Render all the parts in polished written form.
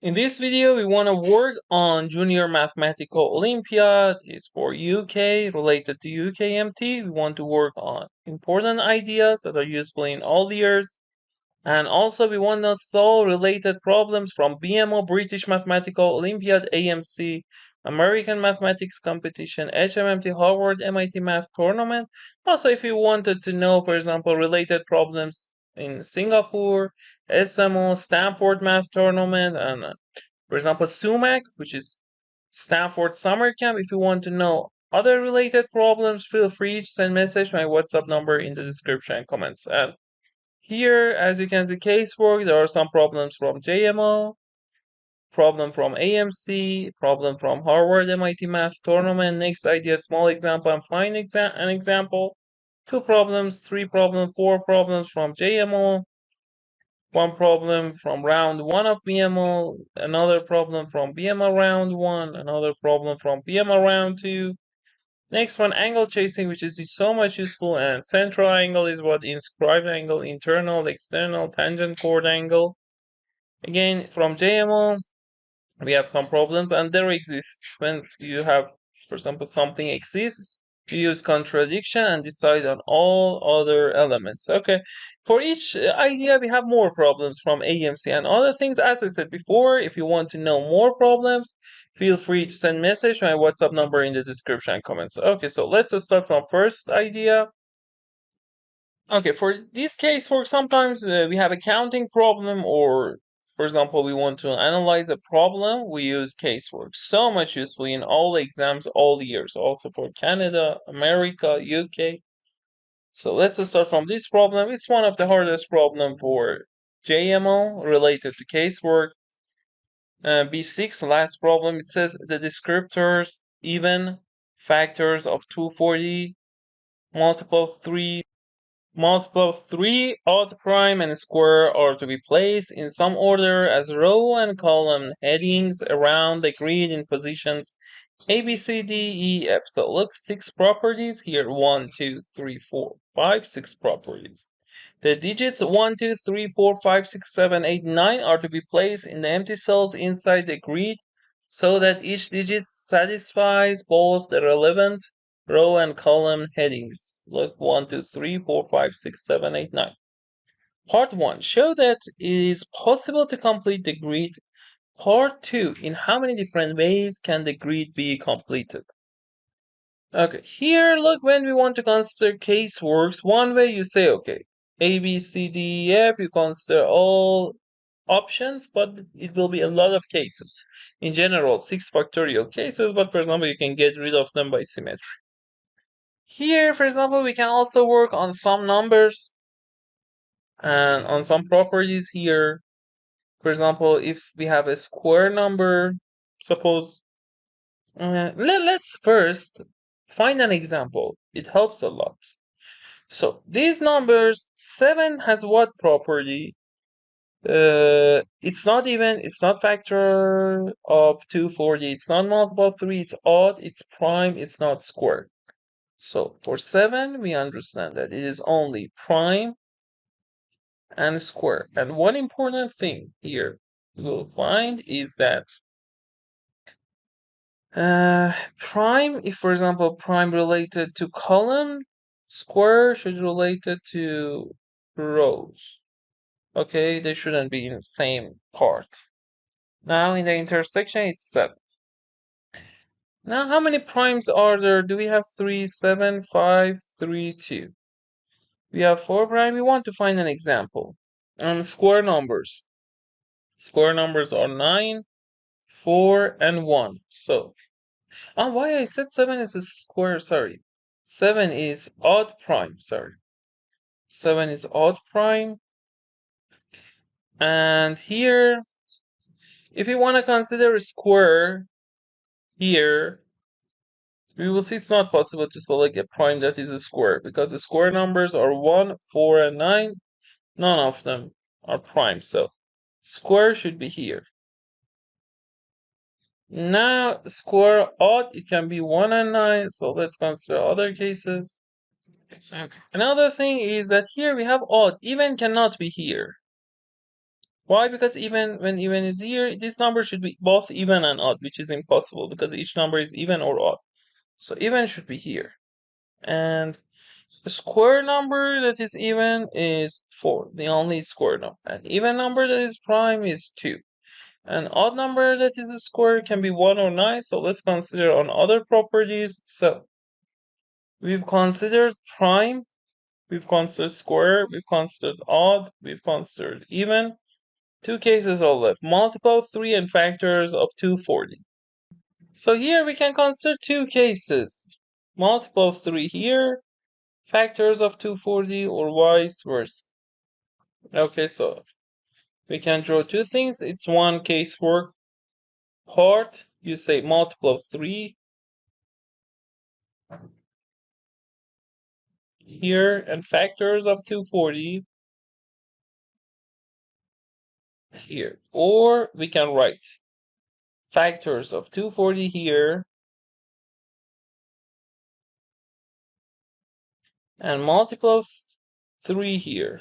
In this video, we want to work on Junior Mathematical Olympiad. It's for UK, related to UKMT. We want to work on important ideas that are useful in all years. And also, we want to solve related problems from BMO, British Mathematical Olympiad, AMC, American Mathematics Competition, HMMT, Harvard, MIT Math Tournament. Also, if you wanted to know, for example, related problems in Singapore, SMO, Stanford Math Tournament, and for example, SUMAC, which is Stanford Summer Camp. If you want to know other related problems, feel free to send message my WhatsApp number in the description and comments. And here, as you can see, casework, there are some problems from JMO, problem from AMC, problem from Harvard MIT Math Tournament. Next idea, small example, and find an example. 2 problems, 3 problems, 4 problems from JMO, 1 problem from round 1 of BMO, another problem from BMO round 1, another problem from BMO round 2. Next one, angle chasing, which is so much useful, and central angle is what inscribed angle, internal, external, tangent chord angle. Again, from JMO, we have some problems, and there exists when you have, for example, something exists, you use contradiction and decide on all other elements. Okay, for each idea, we have more problems from AMC and other things. As I said before, if you want to know more problems, feel free to send message. My WhatsApp number in the description and comments. Okay, so let's start from first idea. Okay, for this case, for sometimes we have a counting problem, or for example, we want to analyze a problem, we use casework. So much useful in all exams, all years, also for Canada, America, UK. So let's start from this problem. It's one of the hardest problem for JMO related to casework. B6, last problem, it says the descriptors, even factors of 240, multiple 3, odd prime and square are to be placed in some order as row and column headings around the grid in positions A, B, C, D, E, F. So look, 6 properties here. 1, 2, 3, 4, 5, 6 properties. The digits 1, 2, 3, 4, 5, 6, 7, 8, 9 are to be placed in the empty cells inside the grid so that each digit satisfies both the relevant row and column headings. Look, 1, 2, 3, 4, 5, 6, 7, 8, 9. Part 1. Show that it is possible to complete the grid. Part 2. In how many different ways can the grid be completed? Okay, here, look, when we want to consider caseworks, one way you say, okay, A, B, C, D, E, F, you consider all options, but it will be a lot of cases. In general, 6 factorial cases, but for example, you can get rid of them by symmetry. Here, for example, we can also work on some numbers and on some properties here. For example, if we have a square number, suppose, let's first find an example. It helps a lot. So these numbers, 7 has what property? It's not factor of 240, it's not multiple of 3, it's odd, it's prime, it's not squared. So for 7, we understand that it is only prime and square. And one important thing here we'll find is that prime, if for example prime related to column, square should related to rows. Okay, they shouldn't be in the same part. Now in the intersection it's 7. Now how many primes are there? Do we have 3, 7, 5, 3, 2? We have 4 prime. We want to find an example. Square numbers. Square numbers are 9, 4, and 1. So, why I said 7 is a square, sorry. 7 is odd prime, sorry. 7 is odd prime. And here, if you want to consider a square, here, we will see it's not possible to select a prime that is a square, because the square numbers are 1, 4, and 9. None of them are prime, so square should be here. Now, square odd, it can be 1 and 9, so let's consider other cases. Okay. Another thing is that here we have odd, even cannot be here. Why? Because even when even is here, this number should be both even and odd, which is impossible because each number is even or odd. So even should be here. And the square number that is even is 4, the only square number. An even number that is prime is 2. An odd number that is a square can be 1 or 9. So let's consider on other properties. So we've considered prime, we've considered square, we've considered odd, we've considered even. 2 cases are left: multiple, 3, and factors of 240. So here we can consider 2 cases: multiple of 3 here, factors of 240, or vice versa. Okay, so we can draw 2 things. It's one casework part. You say multiple of 3 here and factors of 240 here. Or we can write factors of 240 here and multiple of 3 here.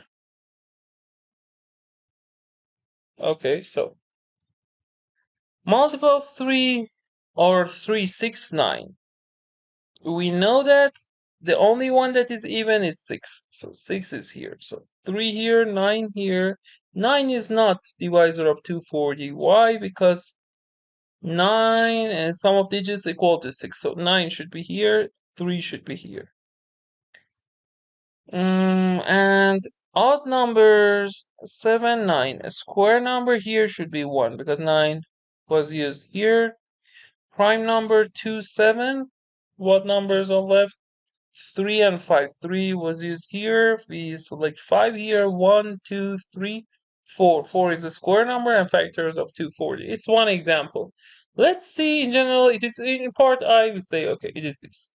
Okay, so multiple of 3 or 369. We know that the only one that is even is 6. So 6 is here. So 3 here, 9 here. 9 is not divisor of 240. Why? Because 9 and sum of digits equal to 6. So 9 should be here, 3 should be here. And odd numbers 7, 9. A square number here should be 1 because 9 was used here. Prime number 2, 7. What numbers are left? 3 and 5. 3 was used here. If we select 5 here, 1, 2, 3, 4. 4 is a square number and factors of 240. It's one example. Let's see in general, it is in part I, we say, okay, it is this.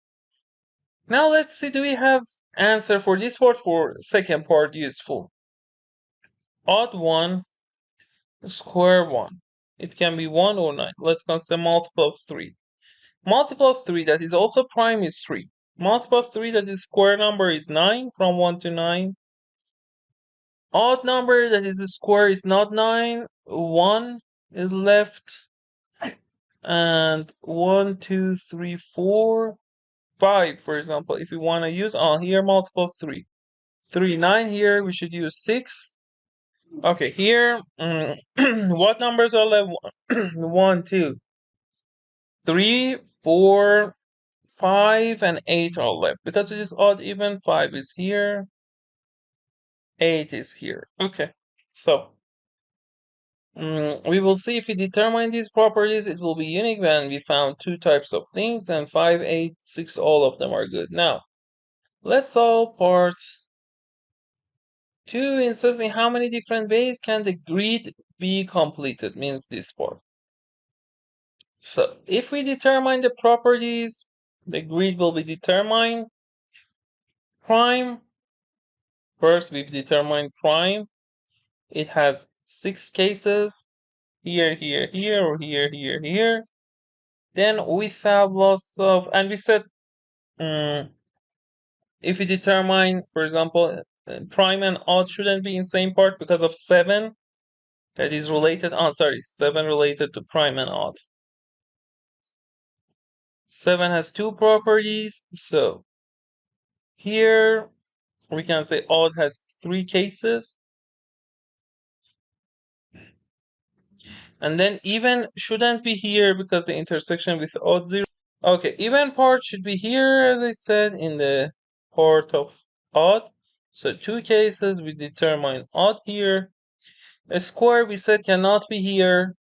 Now let's see, do we have answer for this part, for second part useful? Odd 1, square 1. It can be 1 or 9. Let's consider multiple of 3. Multiple of 3 that is also prime is 3. Multiple of 3 that is square number is 9, from 1 to 9. Odd number that is a square is not 9. 1 is left. And 1, 2, 3, 4, 5, for example. If we want to use here multiple of 3. 3, 9 here, we should use 6. Okay, here, what numbers are left? 1, 2, 3, 4, 5, and 8 are left. Because it is odd even, 5 is here, 8 is here. Okay, so we will see if we determine these properties, it will be unique when we found 2 types of things, and 5, 8, 6, all of them are good. Now, let's solve part 2. It says in how many different ways can the grid be completed, means this part. So if we determine the properties, the grid will be determined. Prime, first we've determined prime. It has 6 cases, here, here, here, or here, here, here. Then we have lots of, and we said, if we determine, for example, prime and odd shouldn't be in same part because of 7 that is related, 7 related to prime and odd. 7 has 2 properties, so here we can say odd has 3 cases. And then even shouldn't be here because the intersection with odd 0. Okay, even part should be here, as I said, in the part of odd. So 2 cases, we determine odd here. A square we said cannot be here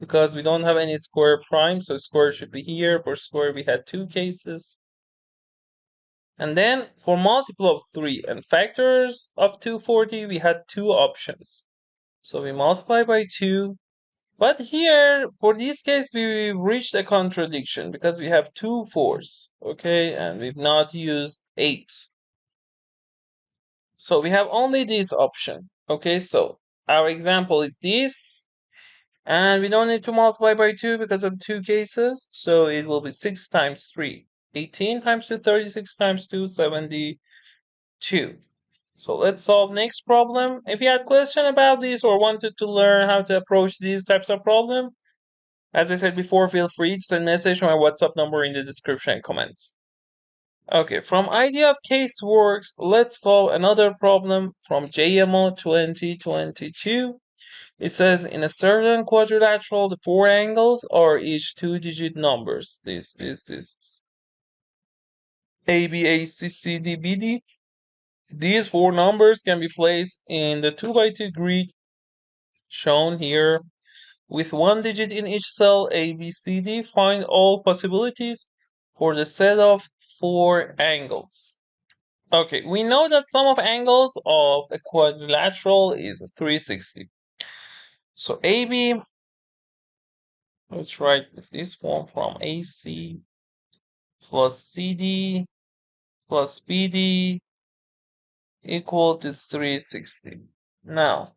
because we don't have any square prime, so square should be here. For square we had 2 cases. And then for multiple of 3 and factors of 240, we had 2 options. So we multiply by 2. But here, for this case, we reached a contradiction because we have 2 4s, okay? And we've not used 8. So we have only this option, okay? So our example is this. And we don't need to multiply by 2 because of 2 cases. So it will be 6 times 3. 18 times 2, 36 times 2, 72. So let's solve next problem. If you had question about this or wanted to learn how to approach these types of problem, as I said before, feel free to send message on my WhatsApp number in the description and comments. Okay, from idea of Caseworks, let's solve another problem from JMO 2022. It says in a certain quadrilateral, the four angles are each two-digit numbers. This A, B, A, C, C, D, B, D. These four numbers can be placed in the 2x2 grid shown here with one digit in each cell A, B, C, D. Find all possibilities for the set of four angles. Okay, we know that sum of angles of a quadrilateral is 360. So AB, let's write this form from AC plus CD plus BD equal to 360. Now,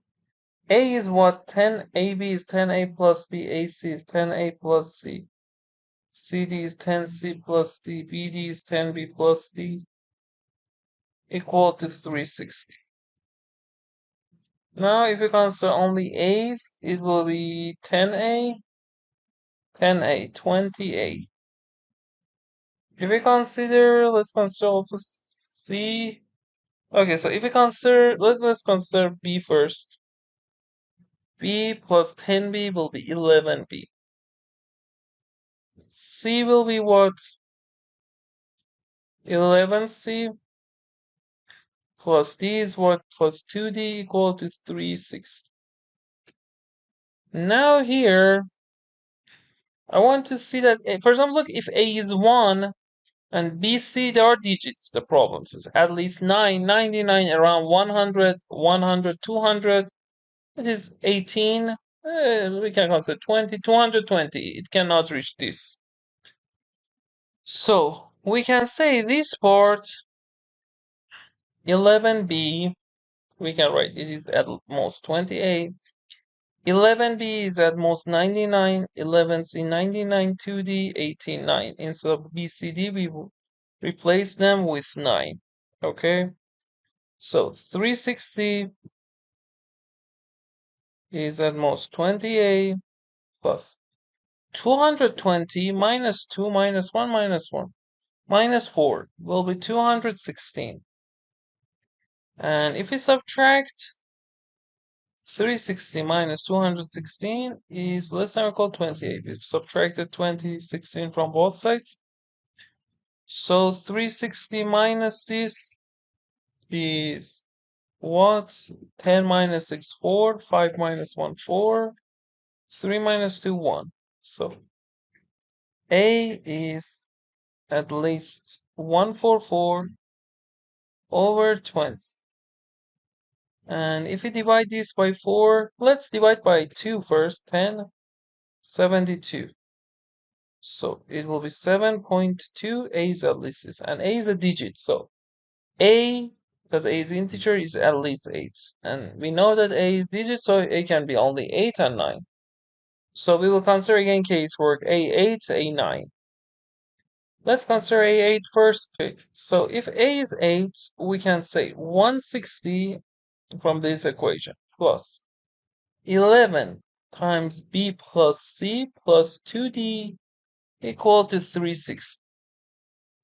A is what? 10, AB is 10A plus B, AC is 10A plus C, CD is 10C plus D, BD is 10B plus D equal to 360. Now, if you consider only A's, it will be 10A, 10A, 20A. If we consider, let's consider also C. Okay, so if we consider, let's consider B first. B plus 10B will be 11B. C will be what? 11C plus D is what? Plus 2D equal to 360. Now here, I want to see that, for example, look, if A is 1 and B, C, there are digits. The problem says at least 9, 99, around 100, 100, 200. It is 18. We can consider 20, 220. It cannot reach this. So we can say this part 11B, we can write it is at most 28. 11B is at most 99, 11C 99, 2D 18, 9. Instead of BCD, we will replace them with 9. Okay? So 360 is at most 28 plus 220 minus 2 minus 1 minus 1 minus 4 will be 216. And if we subtract 360 minus 216 is less than or equal to 28. We've subtracted 2016 from both sides. So 360 minus this is what? 10 minus 6, 4. 5 minus 1, 4. 3 minus 2, 1. So A is at least 144 over 20. And if we divide this by 4, let's divide by 2 first. 10, 72. So it will be 7.2. A is at least 6. And A is a digit. So A, because A is integer, is at least 8. And we know that A is digit, so A can be only 8 and 9. So we will consider again casework A8, A9. Let's consider A8 first. So if A is 8, we can say 160 from this equation plus 11 times B plus C plus 2D equal to 360.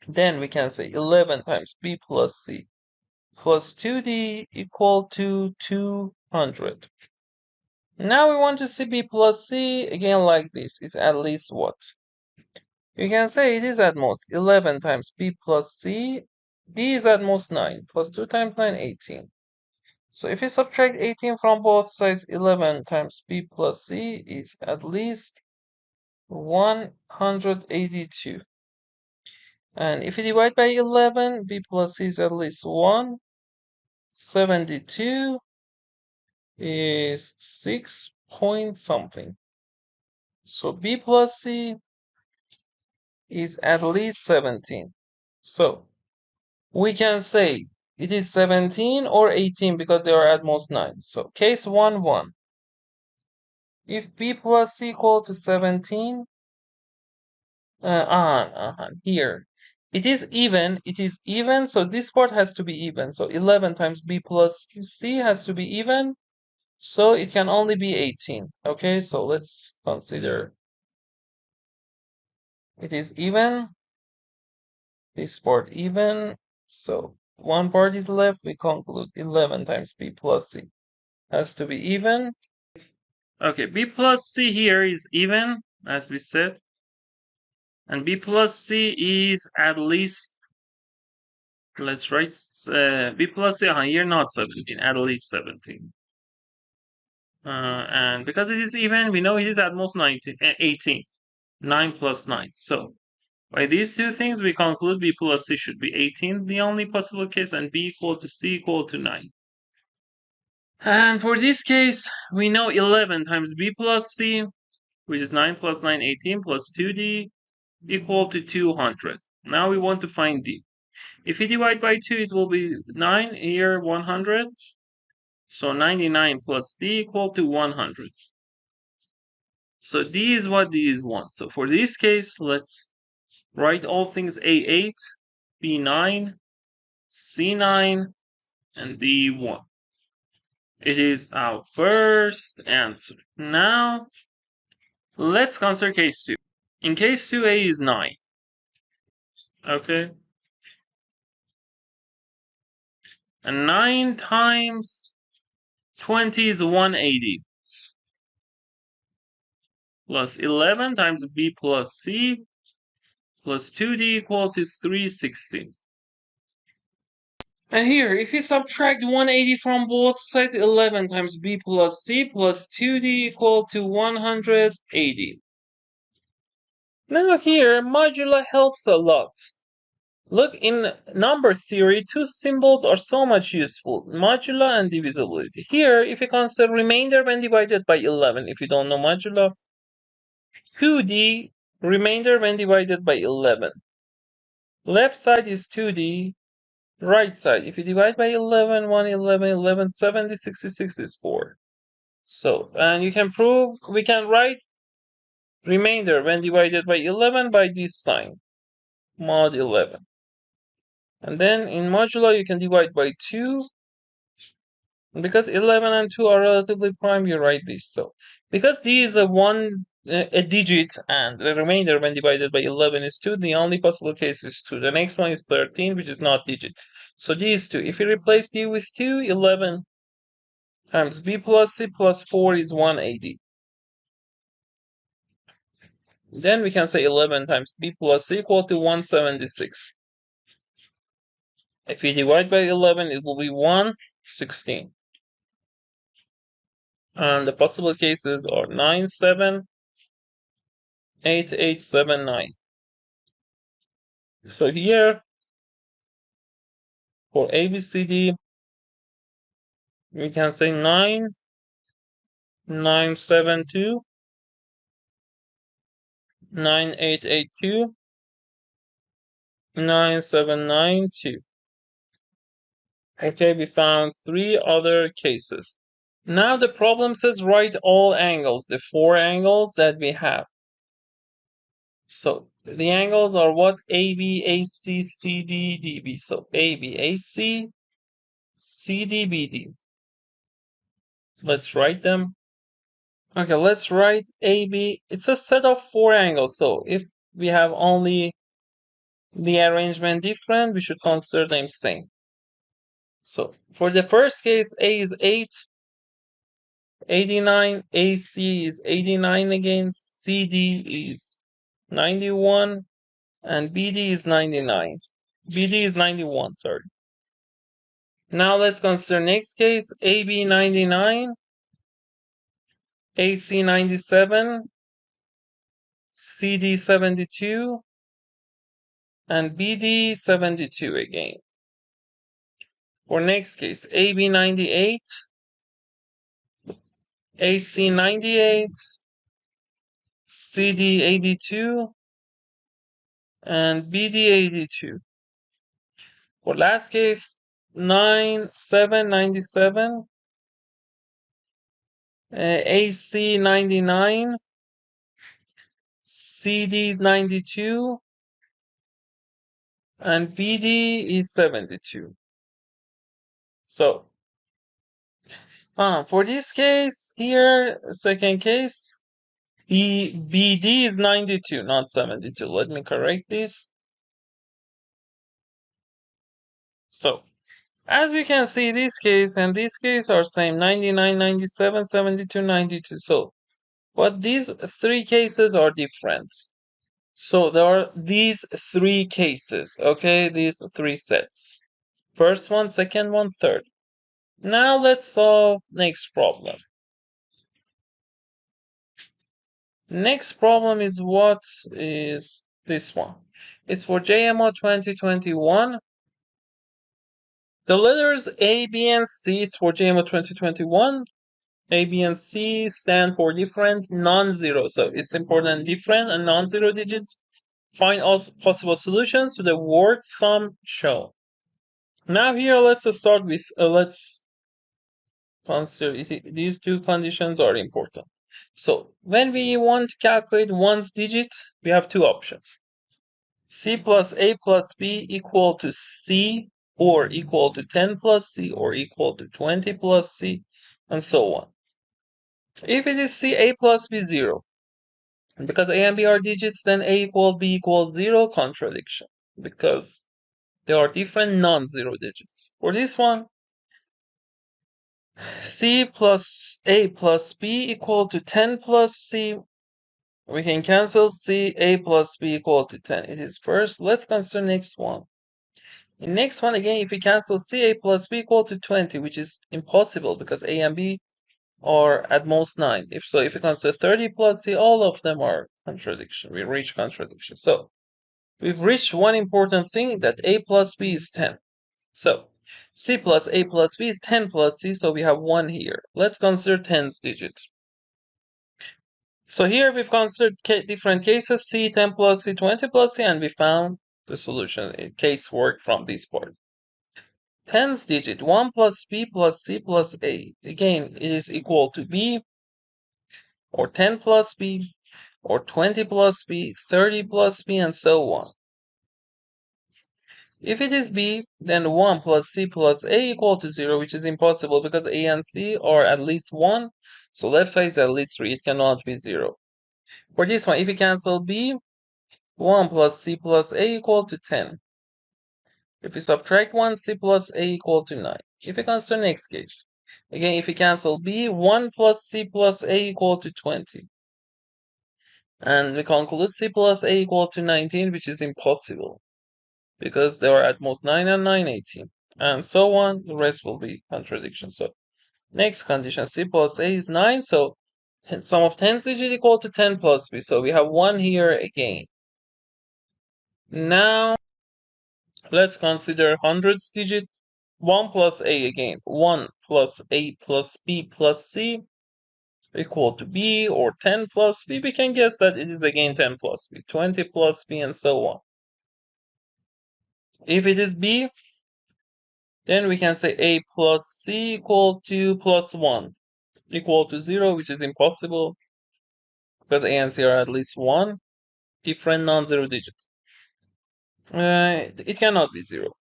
Then we can say 11 times B plus C plus 2D equal to 200. Now we want to see B plus C again like this is at least what? You can say it is at most 11 times B plus C. D is at most 9 plus 2 times 9, 18. So if you subtract 18 from both sides, 11 times B plus C is at least 182. And if you divide by 11, B plus C is at least 1. 72 is 6 point something. So B plus C is at least 17. So we can say it is 17 or 18 because they are at most 9. So case 1, 1. If B plus C equal to 17, here. It is even, so this part has to be even. So 11 times b plus c has to be even, so it can only be 18. Okay, so let's consider it is even, this part even, so one part is left, we conclude 11 times b plus c has to be even. Okay, b plus c here is even, as we said, and b plus c is at least, let's write b plus c here, not 17, at least 17. And because it is even, we know it is at most 19, 18. 9 plus 9. So by these two things, we conclude b plus c should be 18, the only possible case, and b equal to c equal to 9. And for this case, we know 11 times b plus c, which is 9 plus 9, 18, plus 2d, equal to 200. Now we want to find d. If we divide by 2, it will be 9, here 100. So 99 plus d equal to 100. So d is what d is 1. So for this case, let's write all things A8, B9, C9, and D1. It is our first answer. Now, let's consider case 2. In case 2, A is 9. Okay? And 9 times 20 is 180. Plus 11 times B plus C plus 2D equal to 360. And here, if you subtract 180 from both sides, 11 times b plus c plus 2d equal to 180. Now here, modulo helps a lot. Look, in number theory, two symbols are so much useful, modulo and divisibility. Here, if you consider remainder when divided by 11, if you don't know modulo, 2d, remainder when divided by 11. Left side is 2d, right side, if you divide by 11, 1, 11, 11, 70, 66 is 4. So, and you can prove, we can write remainder when divided by 11 by this sign, mod 11. And then in modulo, you can divide by 2. And because 11 and 2 are relatively prime, you write this. So, because d is a digit, and the remainder when divided by 11 is 2, the only possible case is 2. The next one is 13, which is not digit. So d is 2. If you replace d with 2, 11 times b plus c plus 4 is 180. Then we can say 11 times b plus c equal to 176. If we divide by 11, it will be 116. And the possible cases are 9, 7, 8, 8, 7, 9. So here, for ABCD, we can say 9, 9, 7, 2, 9, 8, 8, 2, 9, 7, 9, 2. Okay, we found 3 other cases. Now the problem says write all angles, the 4 angles that we have. So the angles are what? AB, AC, CD, DB. So AB, AC, CD, BD. Let's write them. Okay, let's write AB. It's a set of 4 angles. So if we have only the arrangement different, we should consider them same. So for the first case, A is 8, 89, AC is 89 again, CD is 91, and BD is 99. BD is 91, sorry. Now let's consider next case, AB 99, AC 97, CD 72, and BD 72 again. For next case, AB 98, AC 98, CD 82, and BD 82. For last case, 97, AC 99, CD 92, and BD is 72. So, for this case here, second case, BD is 92, not 72. Let me correct this. So, as you can see, this case and this case are same, 99, 97, 72, 92. So, but these three cases are different. So there are these three cases, okay? These three sets. First one, second one, third. Now let's solve next problem. Next problem is what is this one? It's for JMO 2021. The letters A, B, and C is for JMO 2021. A, B, and C stand for different non-zero. So it's important different and non-zero digits. Find all possible solutions to the word sum shown. Now here let's start with let's consider these two conditions are important. So when we want to calculate one's digit, we have two options. C plus A plus B equal to C, or equal to 10 plus C, or equal to 20 plus C, and so on. If it is C, A plus B, 0. Because A and B are digits, then A equal B equals 0, contradiction. Because they are different non-zero digits. For this one, C plus A plus B equal to 10 plus C. We can cancel C, A plus B equal to 10. It is first. Let's consider next one. In next one, again, if we cancel C, A plus B equal to 20, which is impossible because A and B are at most 9. If we consider 30 plus C, all of them are contradiction. We reach contradiction. So we've reached one important thing, that A plus B is 10. So C plus A plus B is 10 plus C, so we have 1 here. Let's consider 10's digit. So here we've considered different cases, C 10 plus C 20 plus C, and we found the solution, casework from this part. 10's digit, 1 plus B plus C plus A. Again, it is equal to B, or 10 plus B, or 20 plus B, 30 plus B, and so on. If it is B, then 1 plus C plus A equal to 0, which is impossible because A and C are at least 1. So left side is at least 3. It cannot be 0. For this one, if we cancel B, 1 plus C plus A equal to 10. If we subtract 1, C plus A equal to 9. If we consider next case, again, if we cancel B, 1 plus C plus A equal to 20. And we conclude C plus A equal to 19, which is impossible, because they are at most 9 and 9, 18. And so on, the rest will be contradiction. So next condition, C plus A is 9, so sum of 10's digit equal to 10 plus B. So we have 1 here again. Now, let's consider hundreds digit. 1 plus A again. 1 plus A plus B plus C equal to B, or 10 plus B. We can guess that it is again 10 plus B, 20 plus B, and so on. If it is B, then we can say A plus C equal to plus 1 equal to 0, which is impossible because A and C are at least 1 different non-zero digits. It cannot be 0.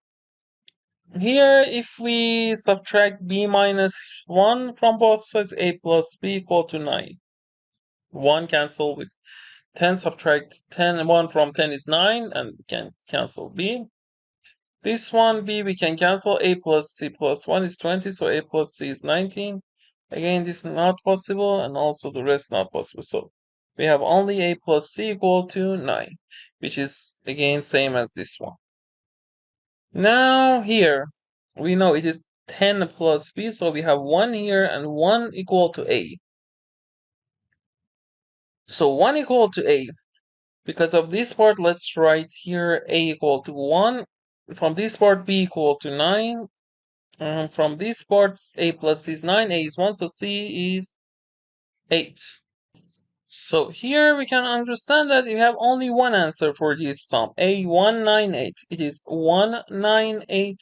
Here, if we subtract B minus 1 from both sides, A plus B equal to 9. 1 cancel with 10, subtract 10, 1 from 10 is 9, and we can cancel B. This one, B, we can cancel. A plus C plus 1 is 20, so A plus C is 19. Again, this is not possible, and also the rest not possible. So we have only A plus C equal to 9, which is, again, same as this one. Now here, we know it is 10 plus B, so we have 1 here and 1 equal to A. So 1 equal to A. Because of this part, let's write here A equal to 1. From this part, B equal to 9. From this part, A plus C is 9, A is 1, so C is 8. So here we can understand that you have only one answer for this sum, A198. It is 198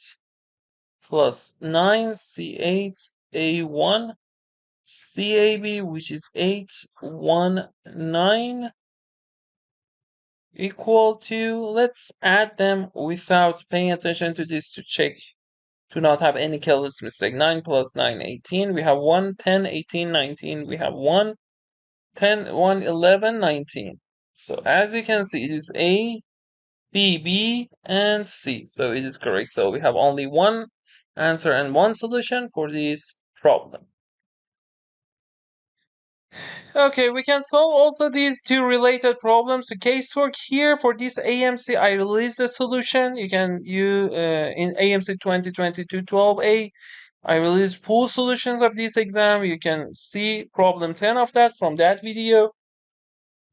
plus 9C8, A1, CAB, which is 819, equal to, let's add them without paying attention to this to check to not have any careless mistake. 9 plus 9, 18. We have 1, 10, 18, 19. We have 1, 10, 1, 11, 19. So as you can see, it is A, B, and C. So it is correct. So we have only one answer and one solution for this problem. Okay, we can solve also these two related problems to casework. Here for this AMC, I released the solution. You can use in AMC 2022-12A. I released full solutions of this exam. You can see problem 10 of that from that video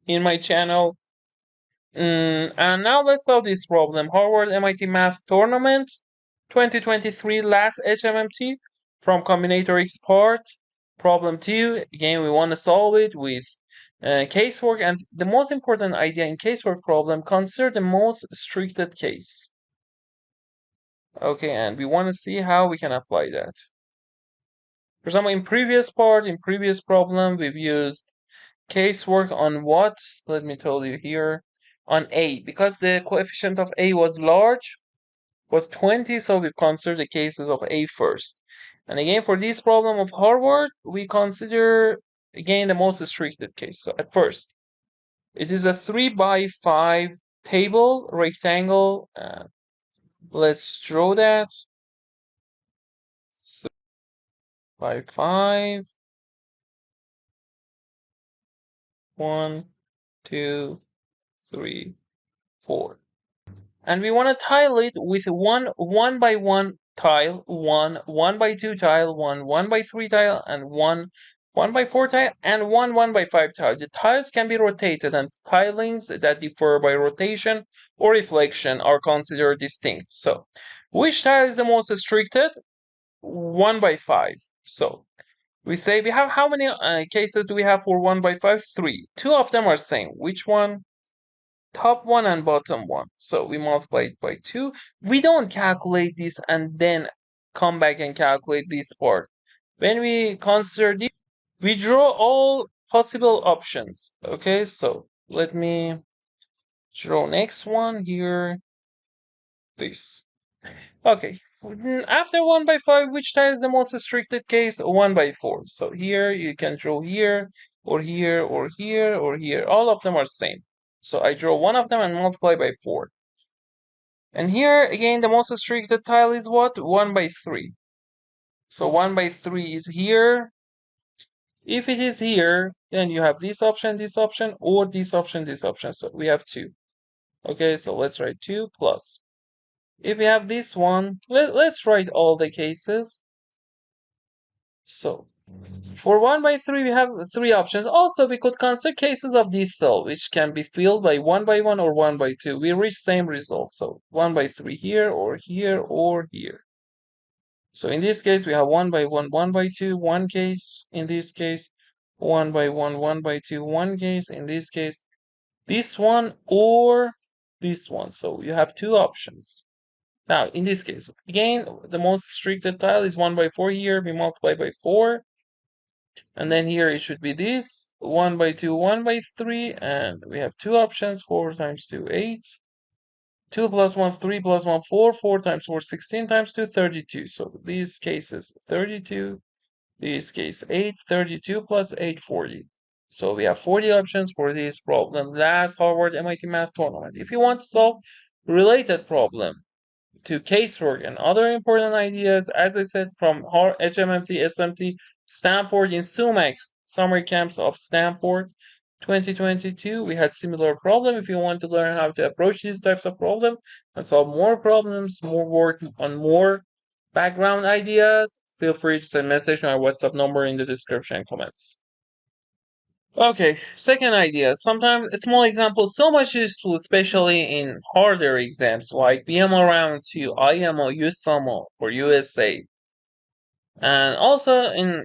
in my channel. And now let's solve this problem. Harvard MIT Math Tournament 2023 last HMMT from combinatorics part. Problem 2. Again, we want to solve it with casework. And the most important idea in casework problem, consider the most restricted case. Okay, and we want to see how we can apply that. For example, in previous problem, we've used casework on what? Let me tell you here. On A, because the coefficient of A was large, was 20, so we consider the cases of A first. And again, for this problem of Harvard, we consider, again, the most restricted case. So at first, it is a 3 by 5 table, rectangle. Let's draw that. 3 by 5. 1, 2, 3, 4. And we want to tile it with one by one tile, one by two tile, one by three tile, and one by four tile, and one by five tile. The tiles can be rotated, and tilings that differ by rotation or reflection are considered distinct. So, which tile is the most restricted? 1 by 5. So, we say we have how many cases do we have for 1 by 5? 3. Two of them are same. Which one? Top one and bottom one. So we multiply it by 2. We don't calculate this and then come back and calculate this part. When we consider this, we draw all possible options. Okay, so let me draw next one here. This. Okay, after 1 by 5, which tile is the most restricted case? 1 by 4. So here you can draw here, or here, or here, or here. All of them are same. So I draw one of them and multiply by 4. And here, again, the most restricted tile is what? 1 by 3. So 1 by 3 is here. If it is here, then you have this option, or this option, this option. So we have 2. Okay, so let's write 2 plus. If we have this one, let's write all the cases. So for 1 by 3, we have 3 options. Also, we could consider cases of this cell, which can be filled by 1 by 1 or 1 by 2. We reach same result. So 1 by 3 here, or here, or here. So in this case, we have 1 by 1, 1 by 2, one case. In this case, 1 by 1, 1 by 2, one case. In this case, this one or this one. So you have 2 options. Now, in this case, again, the most restricted tile is 1 by 4 here. We multiply by 4. And then here it should be this 1 by 2, 1 by 3. And we have 2 options 4 times 2, 8. 2 plus 1, 3 plus 1, 4. 4 times 4, 16 times 2, 32. So these cases 32. This case 8. 32 plus 8, 40. So we have 40 options for this problem. Last Harvard MIT Math Tournament. If you want to solve related problem to casework and other important ideas, as I said, from HMMT, SMT, Stanford, in SUMAC summer camps of Stanford 2022, we had similar problem. If you want to learn how to approach these types of problem and solve more problems, more work on more background ideas, feel free to send a message on our WhatsApp number in the description and comments. Okay, second idea. Sometimes a small example so much useful, especially in harder exams like BMO Round 2, IMO, USOMO, or USA. And also in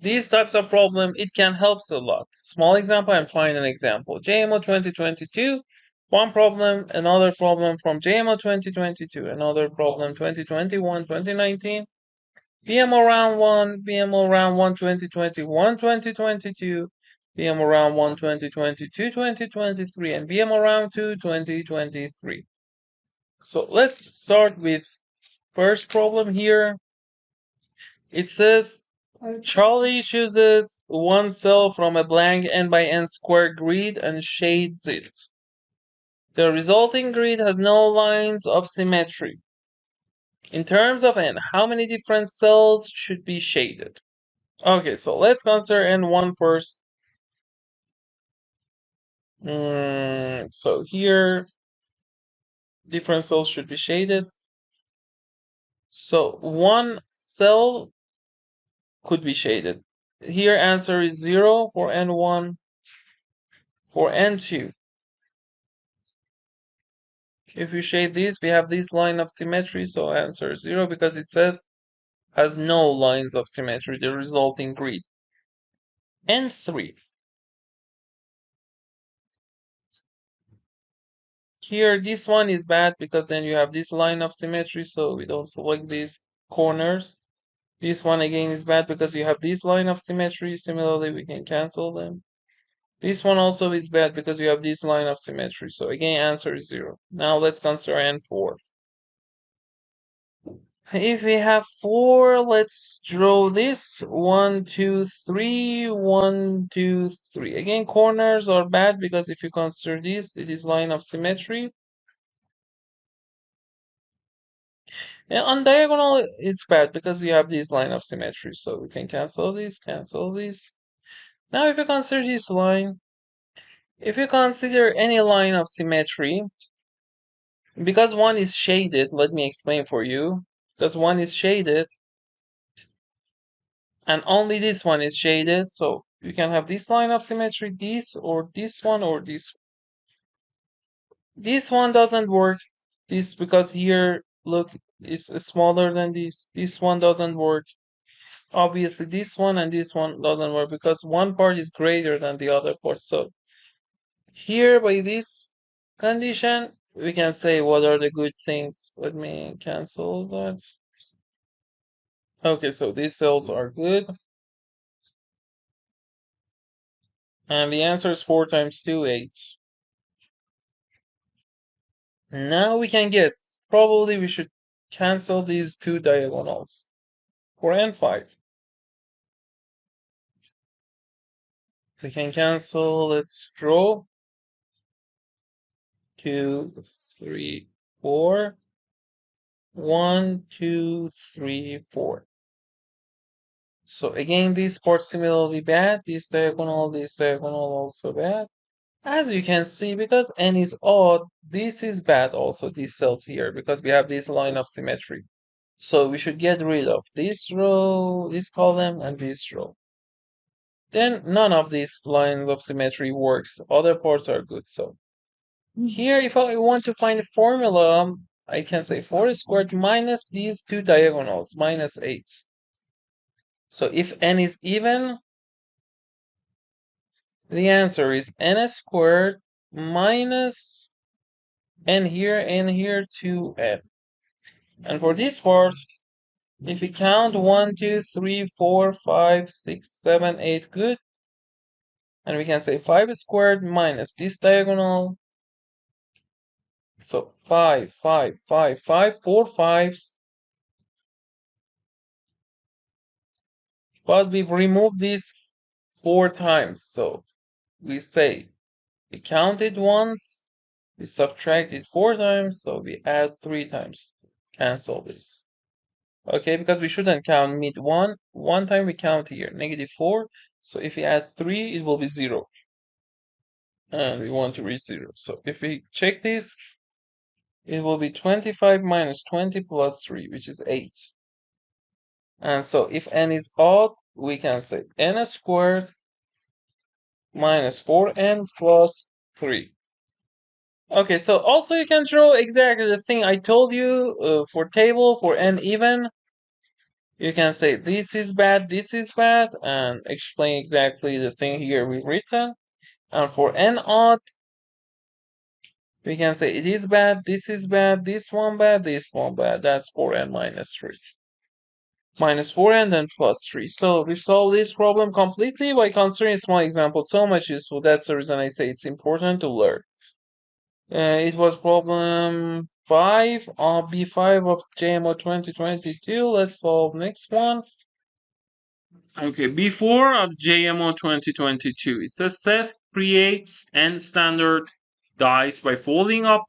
these types of problem, it can help a lot. Small example and final example. JMO 2022, one problem, another problem from JMO 2022, another problem 2021, 2019. BMO Round 1, BMO Round 1, 2021, 2022. BM around 1 2022 2023 and BM around 2 2023. So let's start with first problem here. It says Charlie chooses one cell from a blank n by n squared grid and shades it. The resulting grid has no lines of symmetry. In terms of n, how many different cells should be shaded? Okay, so let's consider n1 first. So here, different cells should be shaded. So one cell could be shaded. Here answer is 0 for n1. For n2, if you shade this, we have this line of symmetry, so answer is 0 because it says has no lines of symmetry, the resulting grid. N3. Here, this one is bad because then you have this line of symmetry, so we don't select these corners. This one again is bad because you have this line of symmetry. Similarly, we can cancel them. This one also is bad because you have this line of symmetry. So again, answer is 0. Now let's consider N4. If we have 4, let's draw this. 1, 2, 3, 1, 2, 3. Again, corners are bad because if you consider this, it is line of symmetry. And on diagonal, it's bad because you have this line of symmetry. So we can cancel this, cancel this. Now if you consider this line, if you consider any line of symmetry, because one is shaded, let me explain for you. Because one is shaded, and only this one is shaded, so you can have this line of symmetry, this, or this one, or this. This one doesn't work. This, because here, look, it's smaller than this. This one doesn't work. Obviously, this one and this one doesn't work because one part is greater than the other part. So here, by this condition, we can say what are the good things. Let me cancel that. Okay, so these cells are good. And the answer is 4 times 2, 8. Now we can get, probably we should cancel these two diagonals. 4 and 5. We can cancel, let's draw. 2, 3, 4. 1, 2, 3, 4. So again, this part similarly bad. This diagonal also bad. As you can see, because n is odd, this is bad also, these cells here, because we have this line of symmetry. So we should get rid of this row, this column, and this row. Then none of these lines of symmetry works. Other parts are good. So here, if I want to find a formula, I can say 4 squared minus these two diagonals, minus 8. So if n is even, the answer is n squared minus n here, 2n. And for this part, if we count 1, 2, 3, 4, 5, 6, 7, 8, good. And we can say 5 squared minus this diagonal. So 5, 5, 5, 5, 4 5s. But we've removed this 4 times. So we say we counted once, we subtracted 4 times, so we add 3 times. Cancel this. Okay, because we shouldn't count mid 1. One time we count here, negative 4. So if we add 3, it will be 0. And we want to reach 0. So if we check this, it will be 25 minus 20 plus 3, which is 8. And so if n is odd, we can say n squared minus 4n plus 3. Okay, so also you can draw exactly the thing I told you for table, for n even. You can say this is bad, and explain exactly the thing here we've written. And for n odd, we can say it is bad, this one bad, this one bad. That's 4n minus 3. minus 4 and then plus 3. So we've solved this problem completely by considering a small example. So much useful. That's the reason I say it's important to learn. It was problem 5 on B5 of JMO 2022. Let's solve next one. Okay, B4 of JMO 2022. It says Seth creates n standard dice by folding up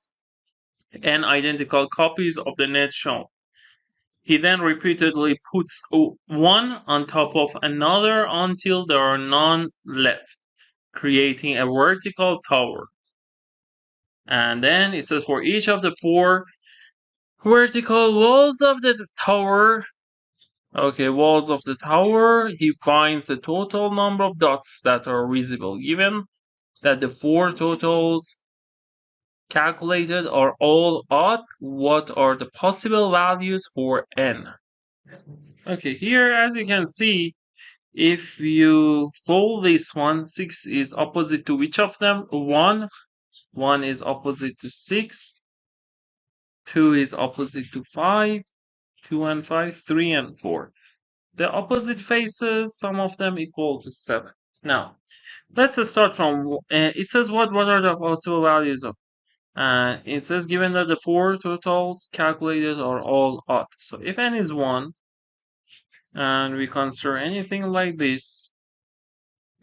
n identical copies of the net shown. He then repeatedly puts one on top of another until there are none left, creating a vertical tower. And then it says for each of the 4 vertical walls of the tower, walls of the tower, he finds the total number of dots that are visible, given that the 4 totals calculated are all odd. What are the possible values for n? Okay, here as you can see, if you fold this one, 6 is opposite to which of them? 1. 1 is opposite to 6. 2 is opposite to 5. 2 and 5. 3 and 4. The opposite faces, some of them equal to 7. Now, let's start from, it says what are the possible values of? It says given that the 4 totals calculated are all odd. So if n is 1, and we consider anything like this,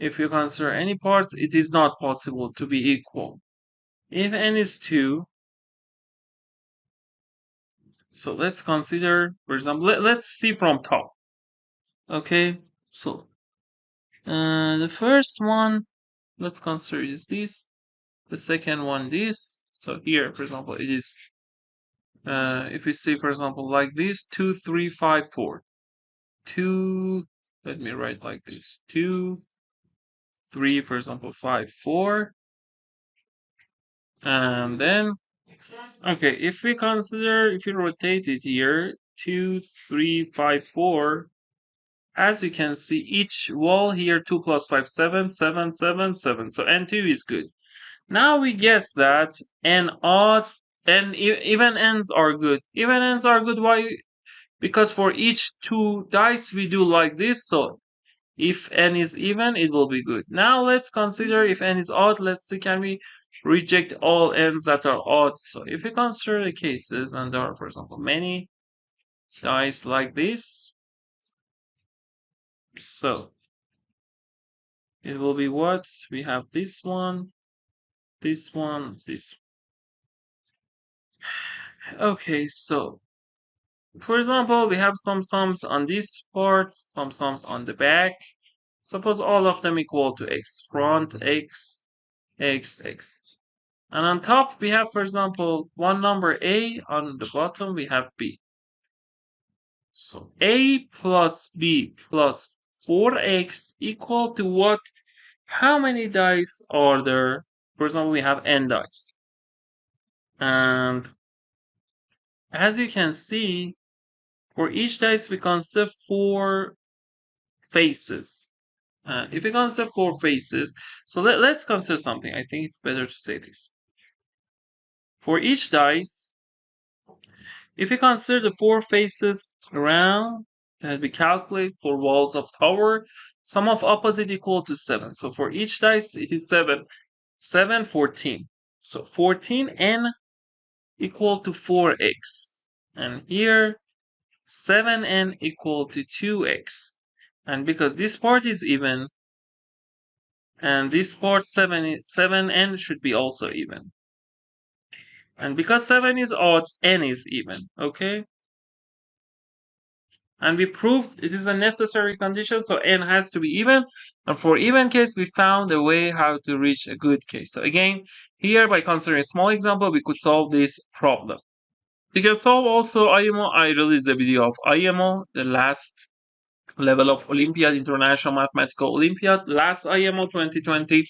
if you consider any parts, it is not possible to be equal. If n is 2, so let's consider, for example, let's see from top. Okay, so the first one, let's consider is this. The second one, this. So here, for example, it is, if we see, for example, like this, 2, 3, 5, 4. 2, let me write like this, 2, 3, for example, 5, 4. And then, okay, if we consider, if you rotate it here, 2, 3, 5, 4, as you can see, each wall here, 2 plus 5, 7, 7, 7, 7. So n2 is good. Now we guess that n odd and even ends are good. Even ends are good. Why? Because for each 2 dice we do like this. So if n is even, it will be good. Now let's consider if n is odd. Let's see, can we reject all n's that are odd? So if we consider the cases, and there are, for example, many dice like this, so it will be what? We have this one, this one, this. Okay, so for example, we have some sums on this part, some sums on the back. Suppose all of them equal to x. Front x, x, x. And on top, we have, for example, one number a. On the bottom, we have b. So a plus b plus 4x equal to what? How many dice are there? For example, we have n dice. And as you can see, for each dice, we consider 4 faces. If we consider 4 faces, so let's consider something. I think it's better to say this. For each dice, if we consider the 4 faces around that we calculate for walls of tower, sum of opposite equal to 7. So for each dice, it is 7. 7, 14. So 14n equal to 4x. And here, 7n equal to 2x. And because this part is even, and this part 7n should be also even. And because 7 is odd, n is even, okay? And we proved it is a necessary condition, so n has to be even. And for even case, we found a way how to reach a good case. So again, here by considering a small example, we could solve this problem. We can solve also IMO. I released the video of IMO, the last level of Olympiad, International Mathematical Olympiad, last IMO 2020.